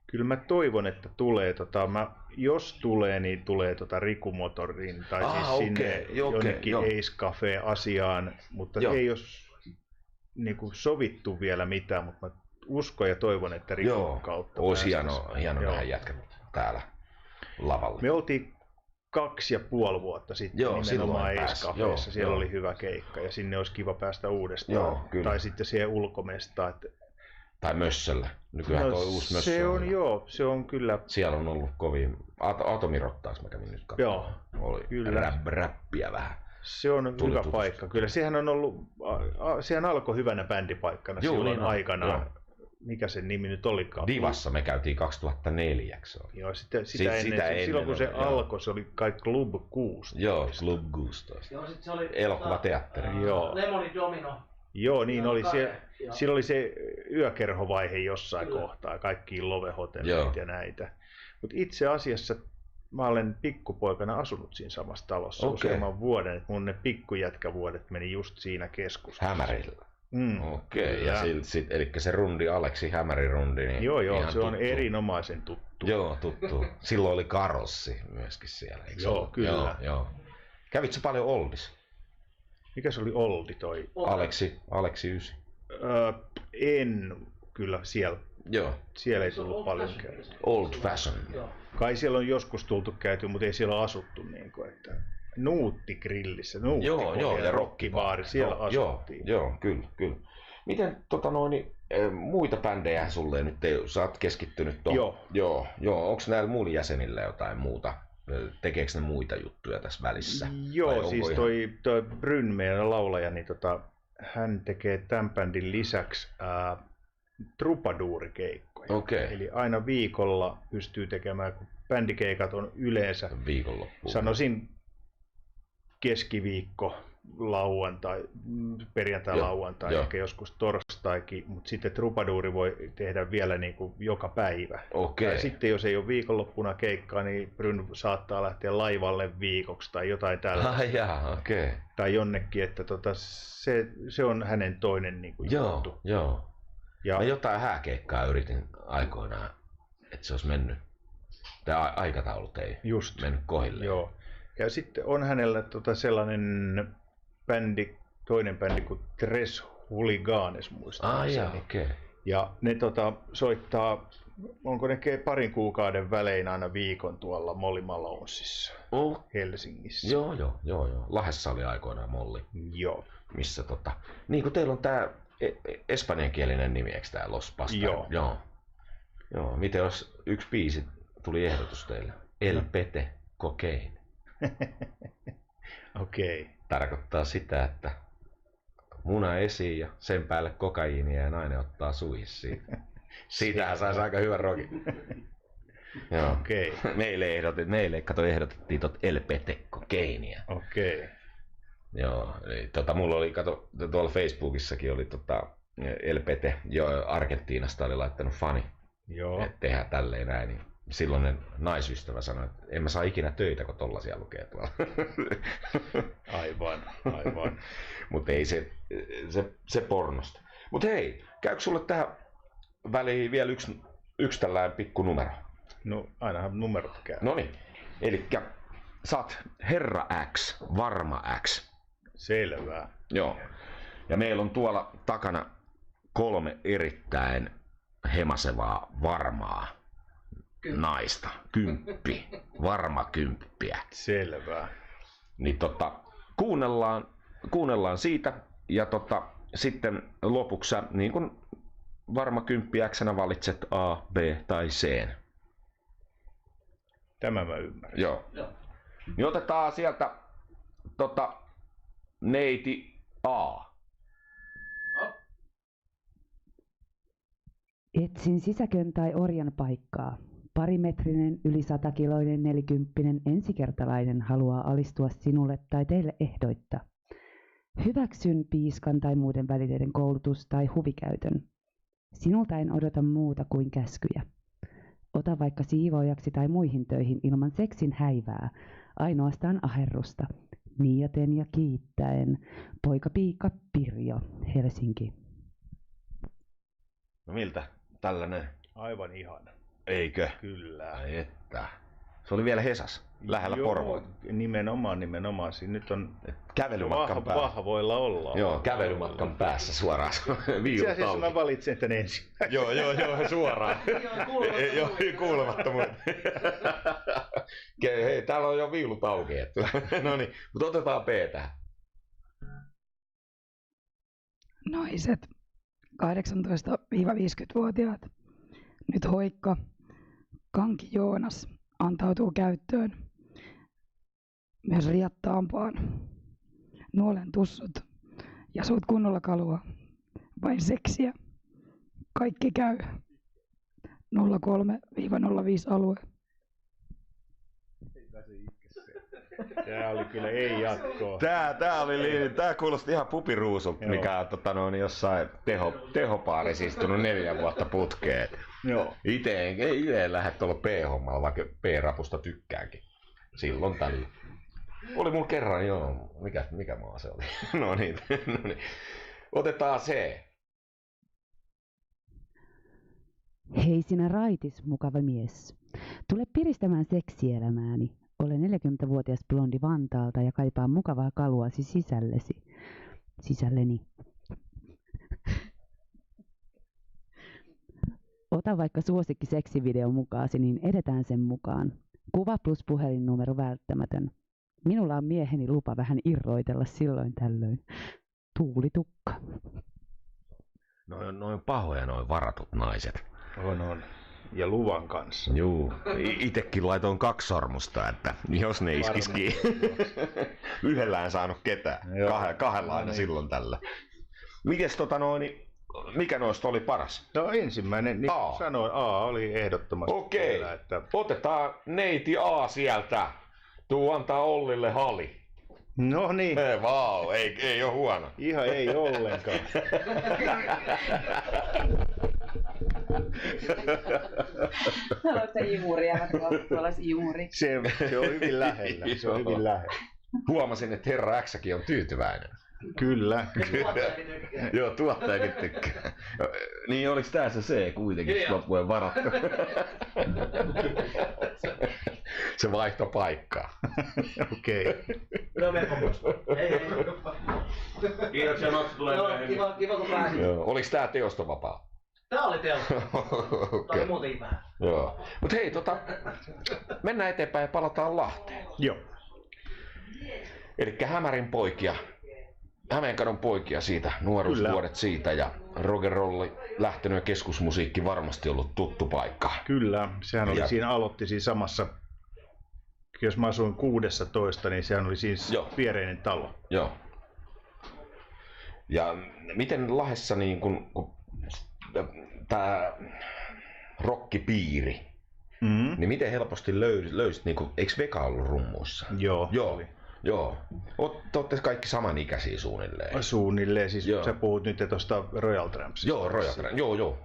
Kyllä mä toivon, että tulee. Jos tulee, niin tulee Riku Motorin tai siis sinne jonnekin Ace Cafe-asiaan, mutta ei ole sovittu vielä mitään, mutta mä uskon ja toivon, että Rikun kautta olisi hieno nähdä jätkät täällä lavalla. Me oltiin 2,5 vuotta sitten nimenomaan Ace Cafeessa. Siellä oli hyvä keikka ja sinne olisi kiva päästä uudestaan. Tai sitten siihen ulkomestaan. Tai Mössöllä. Nykyään tuo uusi Mössö. Se on kyllä. Siellä on ollut kovin. Atomirottaaks mä kävin nyt katsomaan. Oli kyllä. Räppiä vähän. Se on hyvä paikka. Kyllä sehän on ollut, sehän alkoi hyvänä bändipaikkana silloin aikanaan. Mikä sen nimi nyt olikaan? Divassa me käytiin 2004. Joo, sitä ennen. Silloin kun se alkoi, se oli kai Club 16. Joo, Club 16. Joo, sit se oli elokuvateatteri. Lemoni Domino. Joo, niin oli se. Silloin oli se yökerhovaihe jossain kohtaa, kaikki Love-hotellit ja näitä. Mutta itse asiassa mä olen pikkupoikana asunut siinä samassa talossa useamman vuoden. Et mun ne pikkujätkävuodet meni just siinä keskustassa. Hämärillä. Okei, eli se rundi, Aleksi Hämärin rundi. Niin joo, se tuttu. On erinomaisen tuttu. Joo, tuttu. Silloin oli Karossi myöskin siellä. Joo, kyllä. Joo. Kävitsä paljon Oldis? Mikä se oli Oldi toi? Aleksi 9. En kyllä siellä. Joo. Siellä ei tullut paljon käyty. Old fashion. Kai siellä on joskus tultu käyty, mutta ei siellä asuttu niin kuin, että Nuutti-grillissä, Joo, ja rockibaari, siellä asuttiin. Joo, kyllä. Miten muita bändejä sulle nyt sä oot keskittynyt tuohon? Joo. Onko näillä muilla jäsenillä jotain muuta? Tekeekö ne muita juttuja tässä välissä? Joo, siis toi Bryn, meidän laulaja, niin hän tekee tämän bändin lisäksi trupaduurikeikkoja. Okay. Eli aina viikolla pystyy tekemään, kun bändikeikat on yleensä, viikonloppuun. Sanoisin keskiviikko, lauantai, perjantai, lauantai, ehkä joskus torstaikin, mutta sitten trupaduuri voi tehdä vielä niin kuin joka päivä. Okay. Ja sitten jos ei ole viikonloppuna keikkaa, niin Bryn saattaa lähteä laivalle viikoksi tai jotain tällaista. Okay. Tai jonnekin, että se on hänen toinen niin kuin juttu. Joo. Mä jotain hääkeikkaa yritin aikoinaan, että se olisi mennyt. Tämä aikataulut ei mennyt kohdilleen. Joo. Ja sitten on hänellä sellainen bändi, toinen bändi kuin Tres Huliganes muistaakseni. Okay. Ja ne soittaa, onko ne parin kuukauden välein aina viikon tuolla Molly Malonesissa Helsingissä. Joo. Lahdessa oli aikoinaan Molly. Joo. Missä niin kuin teillä on tää espanjankielinen nimi, eikö tää Los Pastor? Joo. Miten jos yksi biisi tuli ehdotus teille? El Pete Cocaine. Okei. Tarkoittaa sitä, että muna esiin ja sen päälle kokaiinia ja nainen ottaa suihin siitä. Siitähän saisi aika hyvän rokin. Joo. Okei. Meille ehdotettiin El Pete Cocaineia. Okei. Joo, eli mulla oli, tuolla Facebookissakin oli El Pete, Argentiinasta oli laittanut fani, että tehdään tälleen näin, niin silloinen naisystävä sanoi, että en mä saa ikinä töitä, kun tollasia lukee tuolla. Aivan. Mutta ei se pornosta. Mutta hei, käykö sulle tähän väliin vielä yksi tällainen pikku numero? No, ainahan numerot käy. Noniin, elikkä sä oot Herra X, Varma X. Selvä. Joo. Ja meillä on tuolla takana 3 erittäin hemasevaa varmaa naista. 10. Varma 10. Selvä. Niin kuunnellaan siitä ja sitten lopuksi sä niin kun varma 10 X:nä valitset A, B tai C. Tämä mä ymmärrän. Joo. Niin otetaan sieltä neiti A. Etsin sisäkön tai orjan paikkaa. Parimetrinen, yli 100-kiloinen, 40-vuotias ensikertalainen haluaa alistua sinulle tai teille ehdoitta. Hyväksyn piiskan tai muiden välineiden koulutus tai huvikäytön. Sinulta en odota muuta kuin käskyjä. Ota vaikka siivoojaksi tai muihin töihin ilman seksin häivää, ainoastaan aherrusta. Niiaten ja kiittäen. Poika Piika Pirjo, Helsinki. No miltä tällainen? Aivan ihana. Eikö? Kyllä. Ai että. Se oli vielä Hesas, lähellä Porvoa. Nimenomaan. Siinä nyt on kävelymatkan päässä. Vahvoilla ollaan. Joo, kävelymatkan päässä suoraan. Itse asiassa mä valitsin tän ensin. Joo, suoraan. Joo, kuulemattomuus. Hei, täällä on jo viulut auki. No niin, mutta otetaan B tähän. Naiset, 18-50-vuotiaat. Nyt hoikka. Kanki Joonas antautuu käyttöön. Myös riattaampaan. Nuolen tussut ja suut kunnolla kalua. Vain seksiä. Kaikki käy. 03-05 alue. Tää oli kyllä ei jatkoa. Tää kuulosti ihan pupiruusulta, mikä on jossain tehopaarissa istunut 4 vuotta putkeen. Joo. Itse lähde tuolla P-hommalla, vaikka P-rapusta tykkäänkin. Silloin tällä. Oli mulla kerran, joo. Mikä maa se oli? No niin. Otetaan C. Hei sinä raitis, mukava mies. Tule piristämään seksielämääni. Olen 40-vuotias blondi Vantaalta ja kaipaan mukavaa kaluasi sisälleni. Ota vaikka suosikki seksivideo mukaasi, niin edetään sen mukaan. Kuva plus puhelinnumero välttämätön. Minulla on mieheni lupa vähän irroitella silloin tällöin. Tuulitukka. Noin pahoja noin varatut naiset. On. Ja luvan kanssa. Juu, itekin laitoin 2 sormusta, että jos ne iskisikin. Yhdellä en saanut ketään. Kahdella aina silloin tällä. Mites mikä noista oli paras? No ensimmäinen, niin kuin sanoin, A oli ehdottomasti. Okei, vielä, että... otetaan neiti A sieltä. Tuu antaa Ollille hali. No niin. Vau, ei ole huono. Ihan ei ollenkaan. Haluatko imuria? Tuolla imuri. Se on hyvin lähellä. Se on hyvin lähellä. Huomasin, että herra X:kin on tyytyväinen. Kyllä. Joo, tuottajakin tykkää. Niin oliko tää se C kuitenkin loppuen varattu? Se vaihtoi paikkaa. Okei. No mennään pois. Ei. Kiitoksia, Noksa tulee myöhemmin. Kiva kun pääsit. Oliko tää teostovapaa? Tää oli teosto. Okay. Tää oli muutenkin vähän. Joo. Mut hei, mennään eteenpäin ja palataan Lahteen. Joo. Elikkä Hämeenkadon poikia siitä, nuoruusvuodet siitä ja rock'n'rolli lähtenyt ja keskusmusiikki varmasti ollut tuttu paikka. Kyllä, sehän oli siinä aloitti siinä samassa, jos mä asuin 16, niin sehän oli siinä viereinen talo. Joo. Ja miten Lahdessa niin kun tää rockipiiri, niin miten helposti löysit, niin kun, eikö Veka ollut rummuissa? Joo. Joo. Olette kaikki samanikäisiä suunnilleen. Suunnilleen, siis sä puhut nyt tuosta Royal Trampsista. Joo, Royal Tramps. Joo.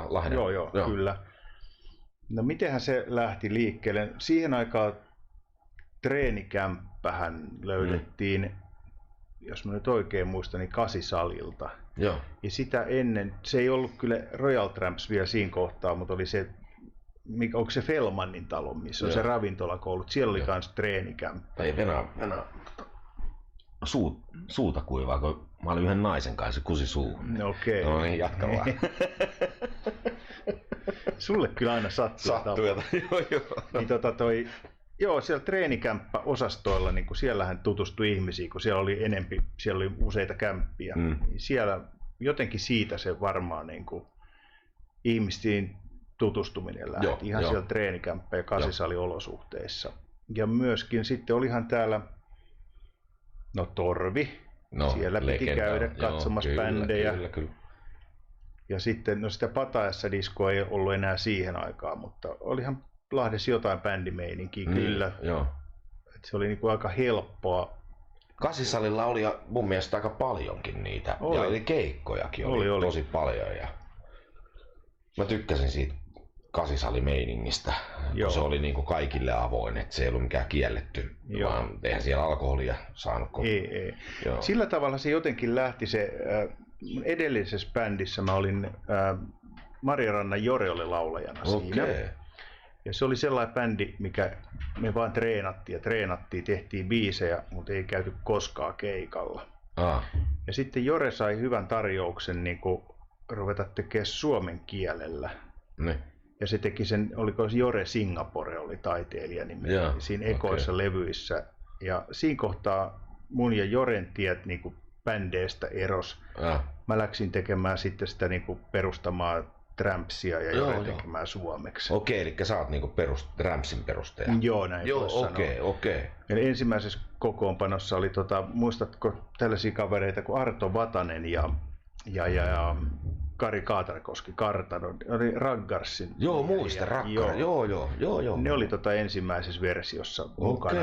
Lahden. Joo, kyllä. No mitenhän se lähti liikkeelle? Siihen aikaan treenikämppähän löydettiin, jos mä nyt oikein muistan, niin Kasisalilta. Joo. Ja sitä ennen, se ei ollut kyllä Royal Tramps vielä siinä kohtaa, mutta oli se, onko se Fellmanin talo, missä on se ravintolakoulut, siellä oli kans treenikämppä. Ei Venä suuta kuivaa, kun mä olin yhden naisen kanssa, se kusi suuhun. Okei. No niin, jatka vaan. Sulle kyllä aina sattuu. Niin siellä treenikämppäosastoilla, niin siellähän tutustui ihmisiin, kun siellä oli siellä oli useita kämppiä. Niin siellä jotenkin siitä se varmaan niin kuin ihmisiin tutustuminen lähti ihan siellä treenikämppä- ja kasisaliolosuhteissa. Ja myöskin sitten olihan täällä Torvi. Siellä piti käydä katsomassa bändejä. Kyllä. Ja sitten, sitä Patajassa diskoa ei ollut enää siihen aikaan, mutta olihan Lahdessa jotain bändimeininkiä kyllä. Joo. Et se oli niinku aika helppoa. Kasisalilla oli mun mielestä aika paljonkin niitä. Ja oli keikkojakin oli tosi paljon. Ja mä tykkäsin siitä Kasisalimeiningistä, kun se oli niinku kaikille avoin, että se ei ollut mikään kielletty, vaan eihän siellä alkoholia saanut. Ei. Sillä tavalla se jotenkin lähti se, edellisessä bändissä mä olin Marjarannan Jore oli laulajana siinä. Ja se oli sellainen bändi, mikä me vaan treenattiin, tehtiin biisejä, mutta ei käyty koskaan keikalla. Ja sitten Jore sai hyvän tarjouksen niin ruveta tekemään suomen kielellä. Ja se teki sen, oliko Jore Singapore oli taiteilija siinä ekoissa levyissä. Ja siinä kohtaa mun ja Joren tiet niin bändeistä eros. Mä läksin tekemään sitten sitä niin perustamaan Trampsia ja Jore tekemään suomeksi. Okei, eli sä oot niinku Trampsin perustaja. Joo, näin voisi sanoa. Okei. Ja ensimmäisessä kokoonpanossa oli, muistatko tällaisia kavereita kuin Arto Vatanen ja Kari Kaatarkoski, Kartano, oli Raggarsin. Joo, muista Raggar. Joo. Ne oli ensimmäisessä versiossa mukana.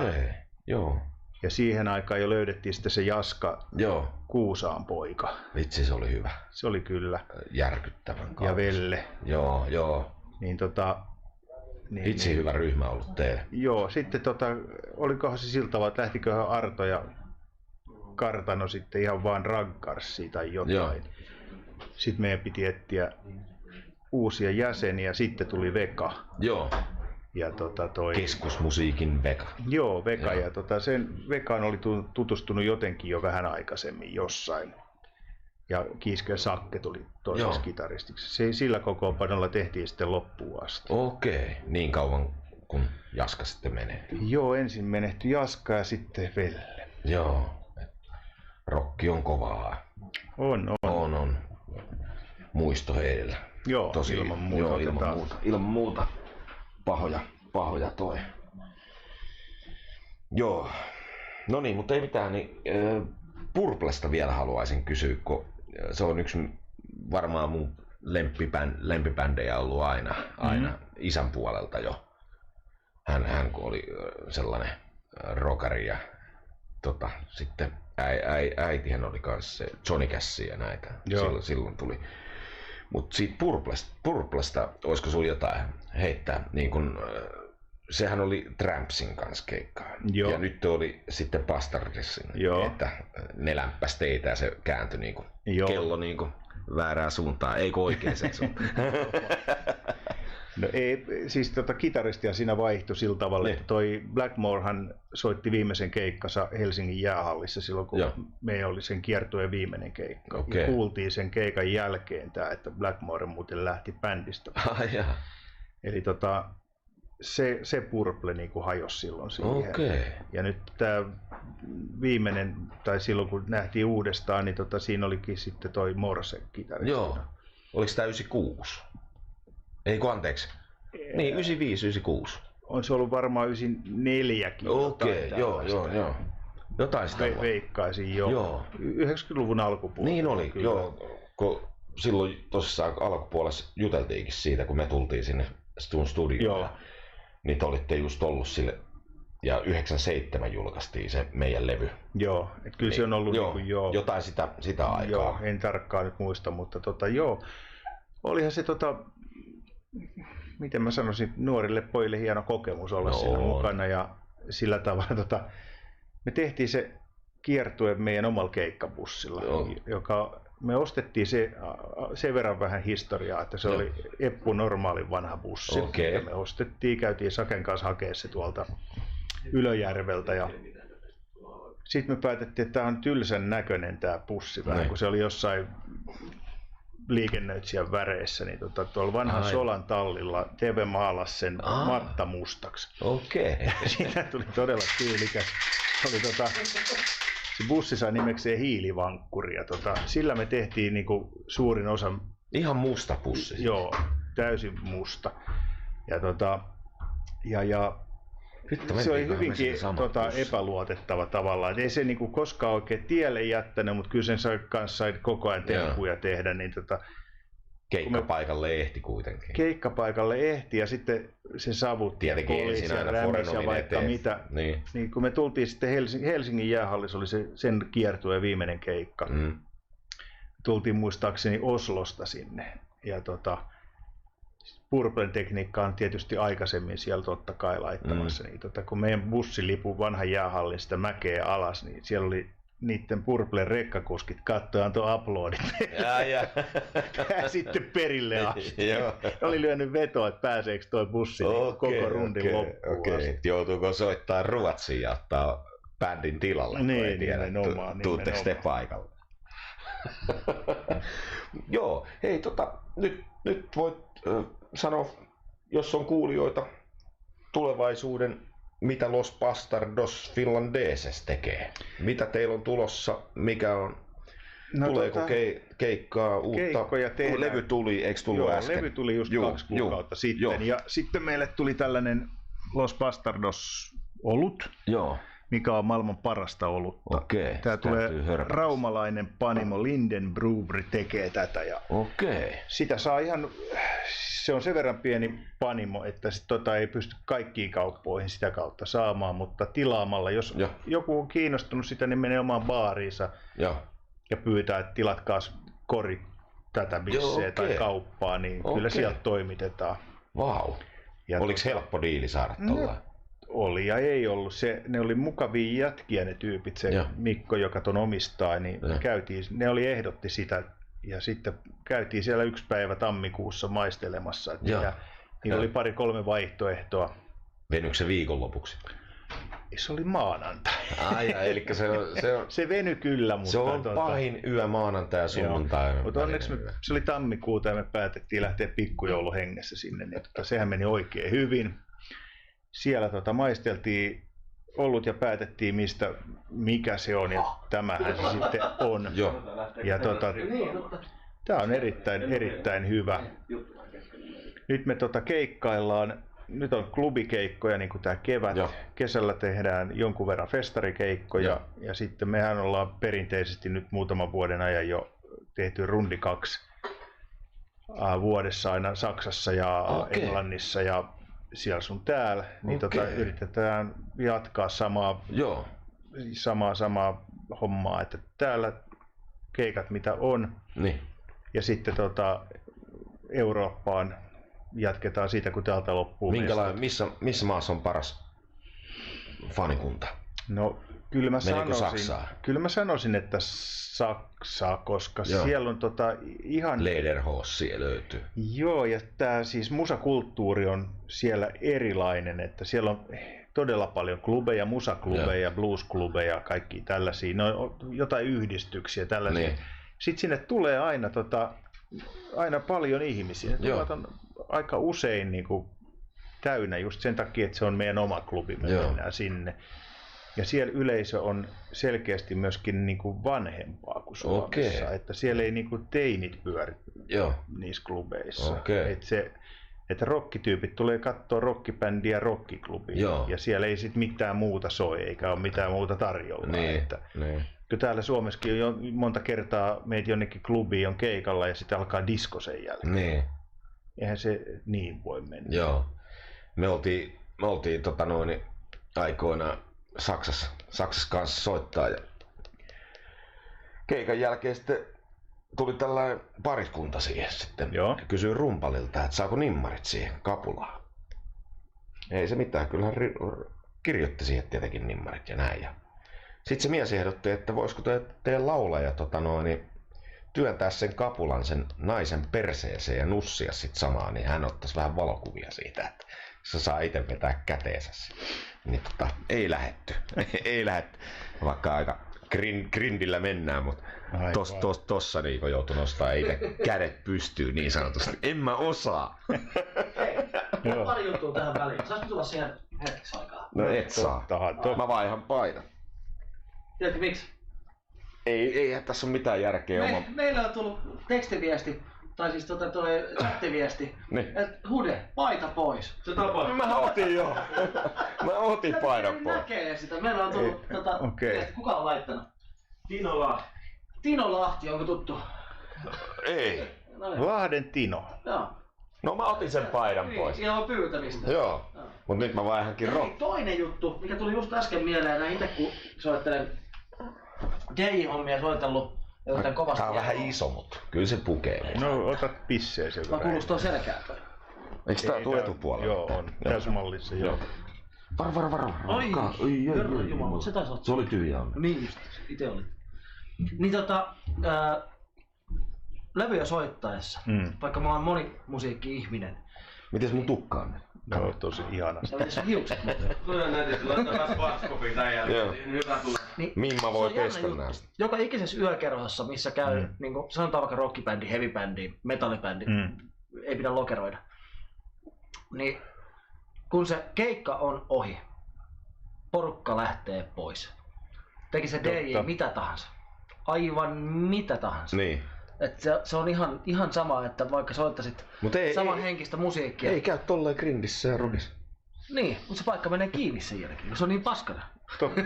Joo. Ja siihen aikaan jo löydettiin sitten se Jaska Kuusaan poika. Vitsi, se oli hyvä. Se oli kyllä. Järkyttävän kaunis. Ja Velle. Joo. Niin Vitsi hyvä ryhmä ollut teille. Joo, sitten olikohan se sillä tavalla, että lähtiköhän Arto ja Kartano sitten ihan vaan Raggarsia tai jotain. Joo. Sitten meidän piti etsiä uusia jäseniä, sitten tuli Veka. Joo. Ja Keskusmusiikin Vega. Joo, Vega. Ja sen Vegaan oli tutustunut jotenkin jo vähän aikaisemmin jossain. Ja Kiiske Sakke tuli toisessa kitaristiksi. Sillä kokoonpanolla tehtiin sitten loppuun asti. Okei, niin kauan kun Jaska sitten menehtyi. Joo, ensin menehtyi Jaska ja sitten Velle. Joo, rokki on kovaa. On. Muisto heillä. Joo, tosi ilman muuta. Joo, ilman muuta. Pahoja toi. Joo. No niin, mutta ei mitään. Niin, Purplesta vielä haluaisin kysyä, kun se on yksi varmaan mun lempibändejä ollut aina isän puolelta jo. Hän kun oli sellainen rockari ja sitten äitihän oli kanssa se Johnny Cash ja näitä. Silloin tuli. Mutta siitä Purplesta, olisiko sulla jotain heittää? Niin kun, sehän oli Trampsin kanssa keikkaa. Joo. Ja nyt oli sitten Bastardsin, että ne lämpäsi teitä ja se kääntyi niinku kello niinku väärään suuntaan, eikö oikeaan suuntaan? No ei, siis kitaristia siinä vaihtui sillä tavalla, että toi Blackmorehan soitti viimeisen keikkansa Helsingin jäähallissa silloin, kun meillä oli sen kiertueen viimeinen keikka. Ja kuultiin sen keikan jälkeen että Blackmore muuten lähti bändistä. Eli se Purple niinku hajosi silloin siihen. Ja nyt tämä viimeinen, tai silloin kun nähtiin uudestaan, niin siinä olikin sitten toi Morse kitaristina. Joo. Oliko tämä 96? Eikö anteeksi? Niin, 95-96. On se ollut varmaan 94kin. Joo. Jotain sitä veikkaisin joo. 90-luvun alkupuolella. Niin oli, kyllä. Joo. Kun silloin tosissaan alkupuolessa juteltiinkin siitä, kun me tultiin sinne studioon. Niin te olitte just ollut sille, ja 97 julkaistiin se meidän levy. Joo, että kyllä se on ollut jotain sitä aikaa. Joo, en tarkkaan nyt muista, mutta olihan se miten mä sanoisin, nuorille pojille hieno kokemus olla siinä mukana ja sillä tavalla me tehtiin se kiertue meidän omalla keikkabussilla, joka me ostettiin sen verran vähän historiaa, että se oli Eppu normaalin vanha bussi. Me ostettiin, käytiin Saken kanssa hakemaan se tuolta Ylöjärveltä ja sitten me päätettiin, että tämä on tylsän näköinen tämä bussi vähän, kun se oli jossain liikennöitsijän väreissä, niin tuolla vanhan Solan tallilla TV maalasi sen matta mustaksi. Siitä tuli todella tyylikäs. Se bussi sai nimekseen hiilivankkuri ja sillä me tehtiin niinku suurin osa. Ihan musta bussi. Joo, täysin musta. Ja se oli hyvinkin epäluotettava tavallaan. Ei se niinku koskaan oikein tielle jättänyt, mutta kyllä sen kanssa sai koko ajan tempuja tehdä. Niin keikkapaikalle ehti kuitenkin. Keikkapaikalle ehti ja sitten se savut ja kolis ja rämis ja vaikka mitä. Niin kun me tultiin sitten Helsingin jäähallissa, oli sen kiertueen viimeinen keikka. Tultiin muistaakseni Oslosta sinne. Ja Purplen tekniikka on tietysti aikaisemmin siellä totta kai laittamassa. Niin kun meidän bussilipu lipui vanhan jäähallin sitä mäkeä alas, niin siellä oli niiden Purplen rekkakuskit kattoi, antoi uploadit. Tää sitten perille asti. Oli lyönyt vetoa, että pääseekö toi bussi koko rundin loppuun. Joutuuko soittaa Ruotsiin ja ottaa bändin tilalle? Niin, nimenomaan. Tuutteko te paikalle? Joo, hei nyt voit sanoa, jos on kuulijoita tulevaisuuden, mitä Los Bastardos Finlandeses tekee? Mitä teillä on tulossa? Mikä on? Tuleeko keikkaa uutta? Keikkoja tehdään. Levy tuli, eikö tullut äsken? Levy tuli just 2 kuukautta sitten. Ja sitten meille tuli tällainen Los Bastardos olut. Mikä on maailman parasta olutta. Tää tulee raumalainen panimo Linden Brewery tekee tätä. Ja sitä saa ihan, se on sen verran pieni panimo, että sit ei pysty kaikkiin kauppoihin sitä kautta saamaan, mutta tilaamalla, jos joku on kiinnostunut sitä, niin menee omaan baariinsa ja pyytää, että tilatkaas kori tätä bisseä tai kauppaa, niin kyllä sieltä toimitetaan. Vau. Oliko helppo diili saada tuolla? Oli ja ei ollut. Ne oli mukavia jätkiä ne tyypit, se Mikko, joka ton omistaa, niin ne ehdotti sitä ja sitten käytiin siellä 1 päivä tammikuussa maistelemassa. Niillä oli 2-3 vaihtoehtoa Venyykö se viikonlopuksi? Se oli maanantai. Eli se veny kyllä, mutta... Se on pahin yö maanantai ja sunnuntai. Mutta onneksi se oli tammikuuta ja me päätettiin lähteä pikkujouluhengessä sinne. Niin, sehän meni oikein hyvin. Siellä maisteltiin olut ja päätettiin mikä se on ja tämähän se sitten on. Joo. Ja tämä on erittäin hyvä. Nyt me keikkaillaan. Nyt on klubikeikkoja niin kuin tämä kevät. Joo. Kesällä tehdään jonkun verran festarikeikkoja. Ja sitten mehän ollaan perinteisesti nyt muutaman vuoden ajan jo tehty rundi 2 vuodessa aina Saksassa ja Englannissa ja siellä sun täällä. Niin yritetään jatkaa samaa hommaa, että täällä keikat mitä on. Niin. Ja sitten Eurooppaan jatketaan siitä, kun täältä loppuu. Missä maassa on paras fanikunta? No, kyllä mä sanoisin, että Saksa, koska siellä on ihan... Lederhossia löytyy. Joo, ja tämä siis musakulttuuri on siellä erilainen, että siellä on todella paljon klubeja, musaklubeja, bluesklubeja, kaikki tällaisia, no jotain yhdistyksiä tällaisia. Niin. Sitten sinne tulee aina paljon ihmisiä. Ne on aika usein niin kuin täynnä just sen takia, että se on meidän oma klubi, me mennään sinne. Ja siellä yleisö on selkeästi myöskin niin kuin vanhempaa kuin Suomessa, että siellä ei niin kuin teinit pyöri niissä klubeissa. Että rockityypit tulee katsoa rockibändiä ja rockiklubia ja siellä ei sitten mitään muuta soi eikä ole mitään muuta tarjolla. Kyllä täällä Suomessakin on jo monta kertaa meitä jonnekin klubiin on keikalla ja sitten alkaa disko sen jälkeen. Niin. Eihän se niin voi mennä. Joo. Me oltiin aikoinaan Saksassa kanssa soittaa ja keikan jälkeen sitten tuli tällainen pariskunta siihen sitten. Ja kysyi rumpalilta, että saako nimmarit siihen kapulaan. Ei se mitään, kyllähän kirjoitti siihen tietenkin nimmarit ja näin. Sitten se mies ehdotti, että voisiko teidän laulaja työntää sen kapulan sen naisen perseeseen ja nussia sitten samaan, niin hän ottaisi vähän valokuvia siitä, että se saa itse vetää käteensä. Niin ei lähetty, vaikka aika grindillä mennään, mutta tossa niin joutui nostaa itse kädet pystyyn niin sanotusti. En mä osaa. Hei, pari juttua tähän väliin. Saisiko tulla siihen hetkeksi aikaa? No et saa. Mä vaihan paidan. Tiedätkö miksi? Eihän tässä ole mitään järkeä. Meillä on tullut tekstiviesti, tai siis toi chattiviesti, että Hude, paita pois. Se tapahtui. Mä otin jo. Mä otin paidan pois. Näkee sitä. Meillä on tullut viesti. Kuka on laittanut? Tino Lahti. Tino Lahti, onko tuttu? Ei. Lahden Tino. Joo. No mä otin sen paidan pois. Ihan pyytämistä. Joo. Mut nyt mä vaihankin toinen juttu, mikä tuli just äsken mieleen, näin itse kun soittelen DJ-hommia soitellut jotain kovasti. Tää on vähän iso, mutta kyllä se pukee. No ota pisseen sen verran. Mä kuulostaa selkää toi. Eikö tää tuu etupuolella? Joo, on. Tässä mallissa, joo. Varo. Ai, Jumala, se taisi olla. Se oli tyhjä. Niin just, ite oli. Niin levyjä soittaessa, vaikka mä oon monimusiikki-ihminen. Mites mun tukka on? No, tosi ihanasti. Ja mites hiukset muuten? Kyllä nätisti, laittaa vaskopin tän jälkeen. Hyvä tulee. Niin, Mimma voi testata näistä. Joka ikisessä yökerhossa, missä käy, niin kuin sanotaan vaikka rockibändi, heavybändi, metallibändi, ei pidä lokeroida. Niin kun se keikka on ohi, porukka lähtee pois. Teki se DJ mitä tahansa. Aivan mitä tahansa. Niin. Että se on ihan sama, että vaikka soittaisit samanhenkistä musiikkia. Ei käy tolleen grindissä ja rockissa. Niin, mutta se paikka menee kiinni sen jälkeen, se on niin paskana. Totta.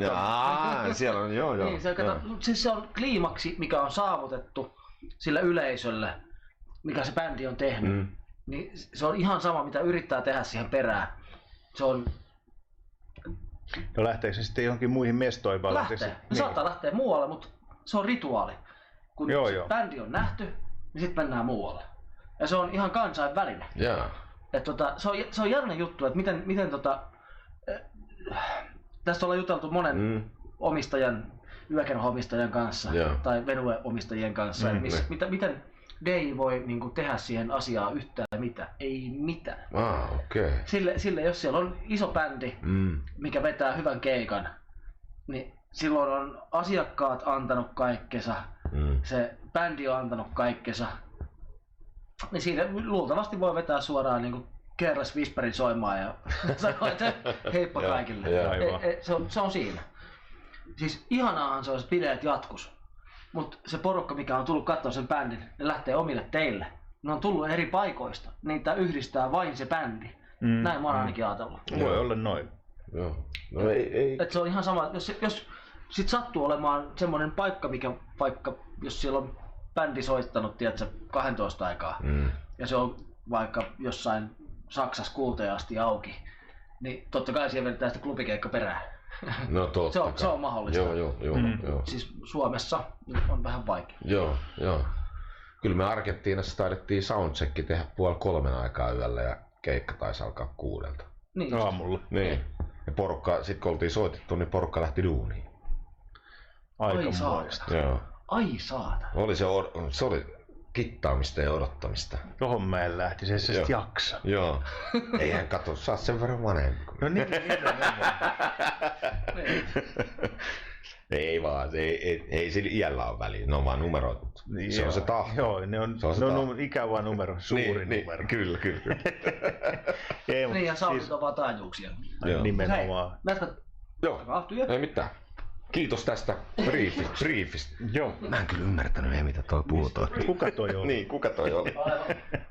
Jaa, siellä on, joo. Niin, siis se on kliimaksi, mikä on saavutettu sillä yleisöllä, mikä se bändi on tehnyt. Niin se on ihan sama, mitä yrittää tehdä siihen perään. Se on... No lähteekö se sitten johonkin muihin mestoihin? Lähtee. Saattaa lähteä muualle, mutta se on rituaali. Kun bändi on nähty, niin sitten mennään muualle. Ja se on ihan kansainvälinen. Että se on jännä juttu, että miten tästä ollaan juteltu monen omistajan, yökerho-omistajan kanssa tai venue-omistajien kanssa. Miten Dei voi niinku tehdä siihen asiaan yhtään mitään. Ei mitään. Okei. Sille jos siellä on iso bändi, mikä vetää hyvän keikan, niin silloin on asiakkaat antanut kaikkensa, se bändi on antanut kaikkensa, niin siinä luultavasti voi vetää suoraan niinku Careless Whisperin soimaan ja sanoa, että heippa kaikille. Se on siinä. Siis ihanaahan se olisi, että bileet jatkus. Mutta se porukka, mikä on tullut katsoa sen bändin, ne lähtee omille teille. Ne on tullut eri paikoista. Niitä yhdistää vain se bändi. Näin mä oon ainakin ajatellut. Voi olla noin. Joo. No ei. Et se on ihan sama, jos sit sattuu olemaan semmoinen paikka, mikä vaikka, jos siellä on bändi soittanut, tiedätkö, 12 aikaa, ja se on vaikka jossain Saksassa kuulteen asti auki, niin totta kai siellä vedetään sitä klubikeikka perään. No totta se on mahdollista. Joo. Siis Suomessa on vähän vaikea. Joo. Kyllä me Argentiinassa taidettiin soundcheck tehdä 2:30 aikaa yöllä ja keikka taisi alkaa 6. Niin. Aamulla. Niin. Ja porukka, sit kun oltiin soitettu, niin porukka lähti duuniin. Aikamoista. Joo. Ai saata. Se oli kittaamista ja odottamista. Tohon mä en lähti, se sit jaksa. Joo. Eihän katso, sä oot sen verran vanhempi. No niin. Ei vaan, ei sillä iällä ole väliä, ne on vaan numeroit. Niin, se on se tahto. Joo, ne on ikävä numero, suuri numero. Kyllä. Niin ja saunat on vaan taajuuksia. Nimenomaan. Joo, ei mitään. Kiitos tästä briefistä. Joo. Mä en kyllä ymmärtänyt, mitä toi puhutoi. Kuka toi oli? Niin, kuka toi oli?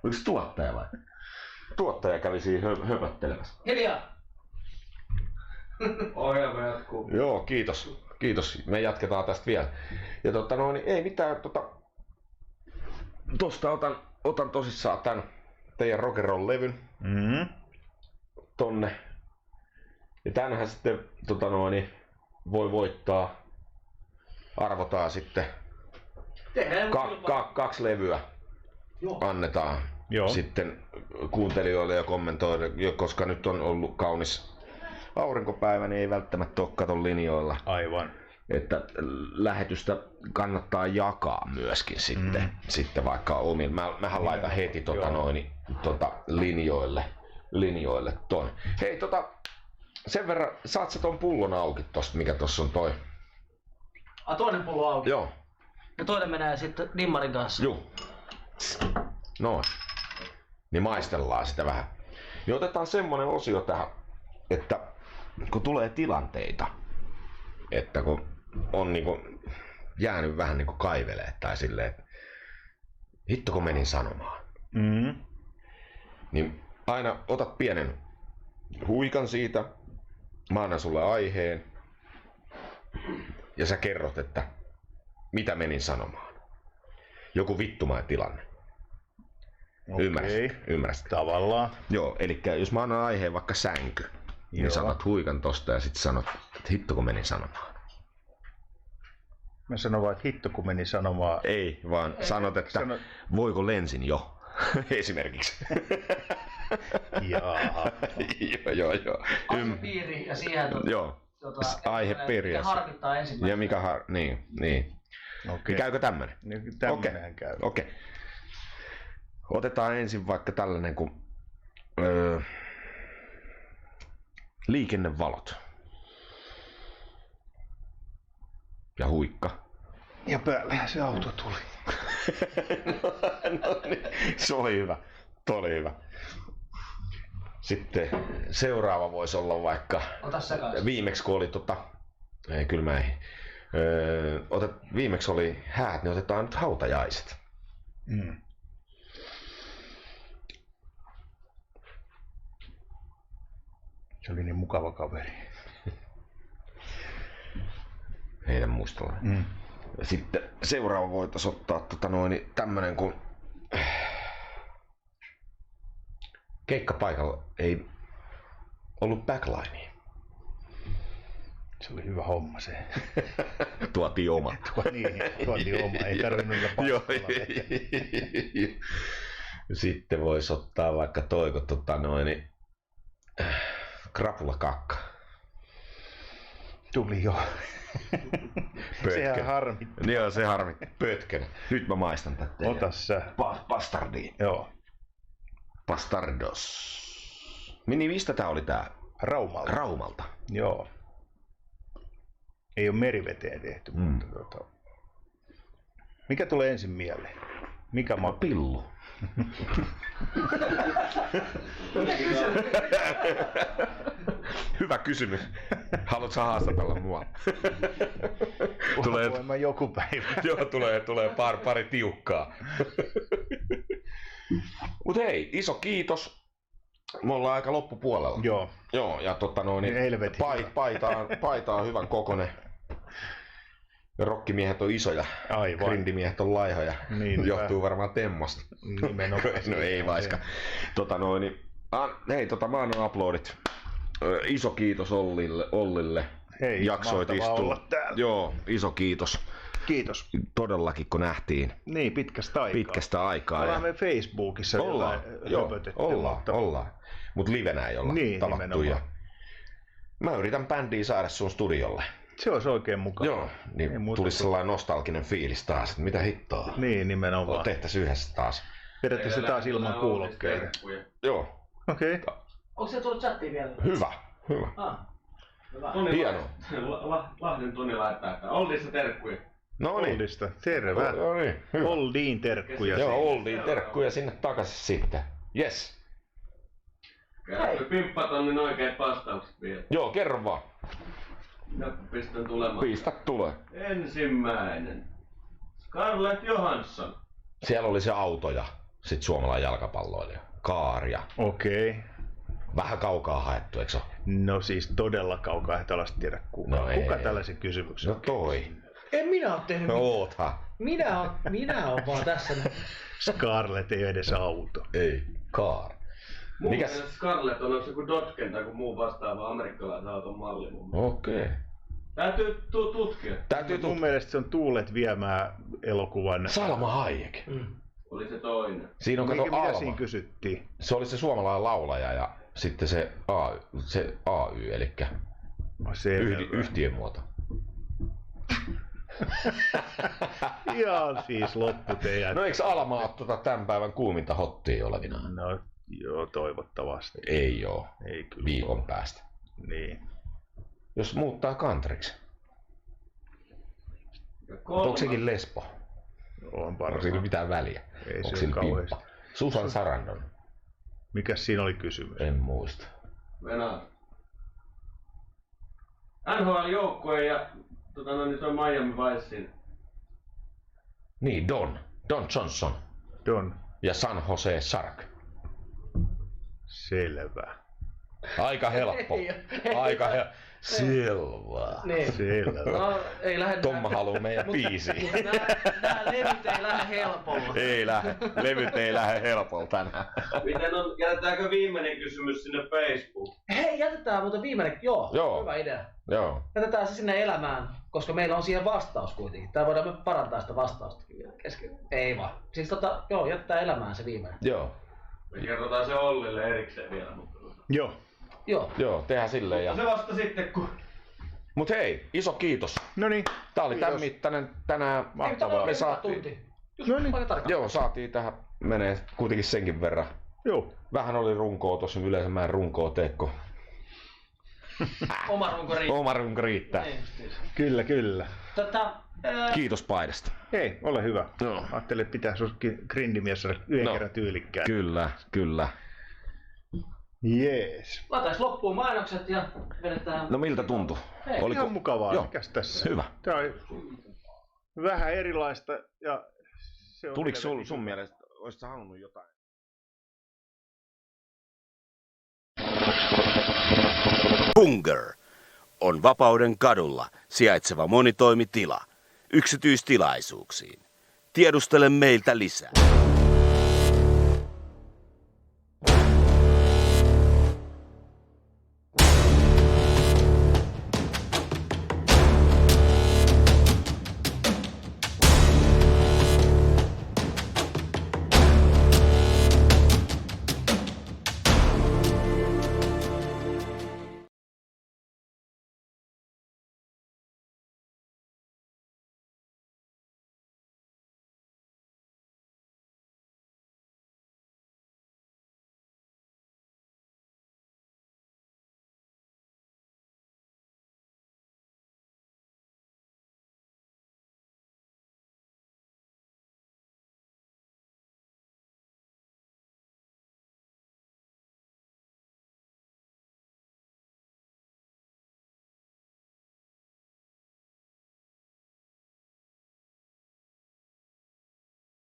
Oliko se tuottaja vai? Tuottaja kävi siinä höpöttelemässä. Hiljaa! Ohjelma jatkuu. Joo, kiitos. Me jatketaan tästä vielä. Ja ei mitään, tosta otan tosissaan tän teidän rock'n'roll-levyn tonne. Ja tänhän sitten voi voittaa, arvotaan sitten 2 levyä. Annetaan sitten kuuntelijoille ja kommentoille, koska nyt on ollut kaunis aurinkopäivä, niin ei välttämättä ole katon linjoilla. Aivan. Että lähetystä kannattaa jakaa myöskin sitten vaikka omin. Mähän laitan heti linjoille ton. Hei sen verran, saat sä ton pullon auki tosta, mikä tossa on toi? Toinen pullo auki? Joo. Ja toinen menee sitten Dimmarin kanssa? Juu. Noin. Niin maistellaan sitä vähän. Ja otetaan semmonen osio tähän, että kun tulee tilanteita, että kun on niinku jäänyt vähän niinku kaivelee tai silleen, että hitto kun menin sanomaan. Niin aina otat pienen huikan siitä, mä annan sulle aiheen ja sä kerrot, että mitä menin sanomaan. Joku vittumainen tilanne. Ymmärräsit? Tavallaan. Joo, eli jos mä annan aiheen vaikka sänky, niin sanot huikan tosta ja sit sanot, että hitto kun menin sanomaan. Mä sanon vaan, että hitto kun menin sanomaan. Ei, vaan sanot, että voiko lensin jo, esimerkiksi. Jaa. Joo. Aihepiiri ja siihen aihepiiri. Mikä harmittaa ensimmäisenä. Ja mikä niin. Okei. Käykö tämmönen? Tämmönenhän käy. Okei. Otetaan ensin vaikka tällainen kuin liikennevalot. Ja huikka. Ja päällähän se auto tuli. No niin, se oli hyvä. Hyvä. Sitten seuraava voisi olla vaikka viimeksi kun oli ei kyllä mä ei. Viimeksi oli häät, niin otetaan nyt hautajaiset. Se oli niin mukava kaveri. Heidän muistolla. Sitten seuraava voitaisiin ottaa tämmönen kun keikkapaikalla ei ollut backlinea. Se oli hyvä homma se. Tuotiin oma. Tuotiin oma, ei tarvinnut olla paskalla. Sitten voisi ottaa vaikka krapula kakka. Tuli jo. Sehän harmittaa. Joo, se harmittaa. Pötkön. Nyt mä maistan tätä. Ota sä. Bastardi. Joo. Bastardos. Mistä tää oli tää? Raumalta. Raumalta. Joo. Ei ole meriveteen tehty, mutta mikä tulee ensin mieleen? Mikä Pillu. Hyvä kysymys. Haluatko sä haastatella mua? Voin mä joku päivä. Joo, tulee pari tiukkaa. Mut hei, iso kiitos. Me ollaan aika loppupuolella. Joo. Joo, ja paita on hyvän kokonen. Rokkimiehet on isoja, grindimiehet on laihoja. Niin, johtuu varmaan temmosta. Nimenomaan. No ei vaiska. Hei, mä annan uploadit. Iso kiitos Ollille. Hei, jaksoit istua. Olla täällä. Joo, iso kiitos. Kiitos. Todellakin, kun nähtiin. Niin, pitkästä aikaa. Ollaan me Facebookissa ollaan. Mut livenä ei olla tavattu. Mä yritän bändiä saada sun studiolle. Se olisi oikein mukava. Joo, niin tulisi sellainen nostalginen fiilis taas, että mitä hittoa. Niin, nimenomaan. Tehtäisiin yhdessä taas. Vedetään se taas ilman kuulokkeita. Joo. Okei. Onko se tullut chattiin vielä? Hyvä. Hienoa. Lahden tunni laittaa, että Oldista terkkuja. No niin. Oldista, terve. No niin, hyvä. Oldiin terkkuja. Joo, Oldiin terkkuja sinne takaisin sitten. Yes. Käy pimppatonnin oikeat vastaukset vielä. Joo, kerro vaan. Ja pistän tulemaan. Pistä tulee. Ensimmäinen. Scarlett Johansson. Siellä oli se auto ja sit suomalainen jalkapalloilija. Kaaria. Okei. Vähän kaukaa haettu, eikö se? No siis todella kaukaa, ei tällaista tiedä kuka. No kuka tällaisen kysymyksen? No toi. En minä oo tehnyt mitään. Oothan. Minä oon vaan tässä. Scarlett ei edes auto. Ei. Kaar. Mikäs Scarlett on se kuin Dodgen tai kuin muu vastaava amerikkalaisen auton malli. Okei. Täytyy tutkia. Mun mielestä se on Tuulet viemää elokuvan. Salma Hayek. Oli se toinen. Siinä on kato Mitä Alma. siinä kysyttiin? Se oli se suomalainen laulaja ja sitten se AY, eli yhtiömuoto. Ihan siis loppu teidän. No eikö Alma ole tämän päivän kuuminta hottia olevinaan? No joo, toivottavasti. Ei oo. Ei kyllä. Viikon päästä. Niin. Jos muuttaa countryksi. Onko sekin lesbo? On Onko varmaan. sillä mitään väliä? Ei onko se ole kauheasti. pimppa? Susan Sarandon. Mikäs siinä oli kysymys? En muista. Venäjä. NHL-joukkue ja toi Miami Vicein. Niin, Don Johnson. Don. Ja San Jose Shark. Selvä. Aika helppo. Selvä. Niin. Selvä. No, ei lähde. Tomma haluu meidän biisiin. Nää levyt ei lähde helpolla. Ei lähde. Levyt ei lähde helpolla tänään. Miten on, jätetäänkö viimeinen kysymys sinne Facebook? Hei, jätetään muuten viimeinen. Joo. Hyvä idea. Joo. Jätetään se sinne elämään, koska meillä on siihen vastaus kuitenkin. Tää voidaan me parantaa sitä vastausta vielä kesken. Ei vaan. Siis jätetään elämään se viimeinen. Joo. Me kerrotaan se Ollille erikseen vielä. Mutta... Joo, tehdään silleen. Ja... Se vasta sitten kun... Mut hei, iso kiitos. Noniin. Tää oli tämän mittainen tänään. Mahtavaa. Me saatiin. Saatiin tähän menee kuitenkin senkin verran. Joo. Vähän oli runkoa tossa, yleensä mä en runkoa teekko. Oma runko riittää. Kyllä. Kiitos paidasta. Hei, ole hyvä. No. Ajattelin, että pitää sun grindimies saada yhden kerran tyylikkään. Kyllä. Jees. Latais loppuun mainokset ja vedetään... No miltä tuntui? Oliko ihan mukavaa? Joo. Mikäs tässä? Hyvä. Tää on vähän erilaista ja se on... Tuliko sun mielestä, olisitko halunnut jotain? Hunger on Vapauden kadulla sijaitseva monitoimitila yksityistilaisuuksiin. Tiedustele meiltä lisää.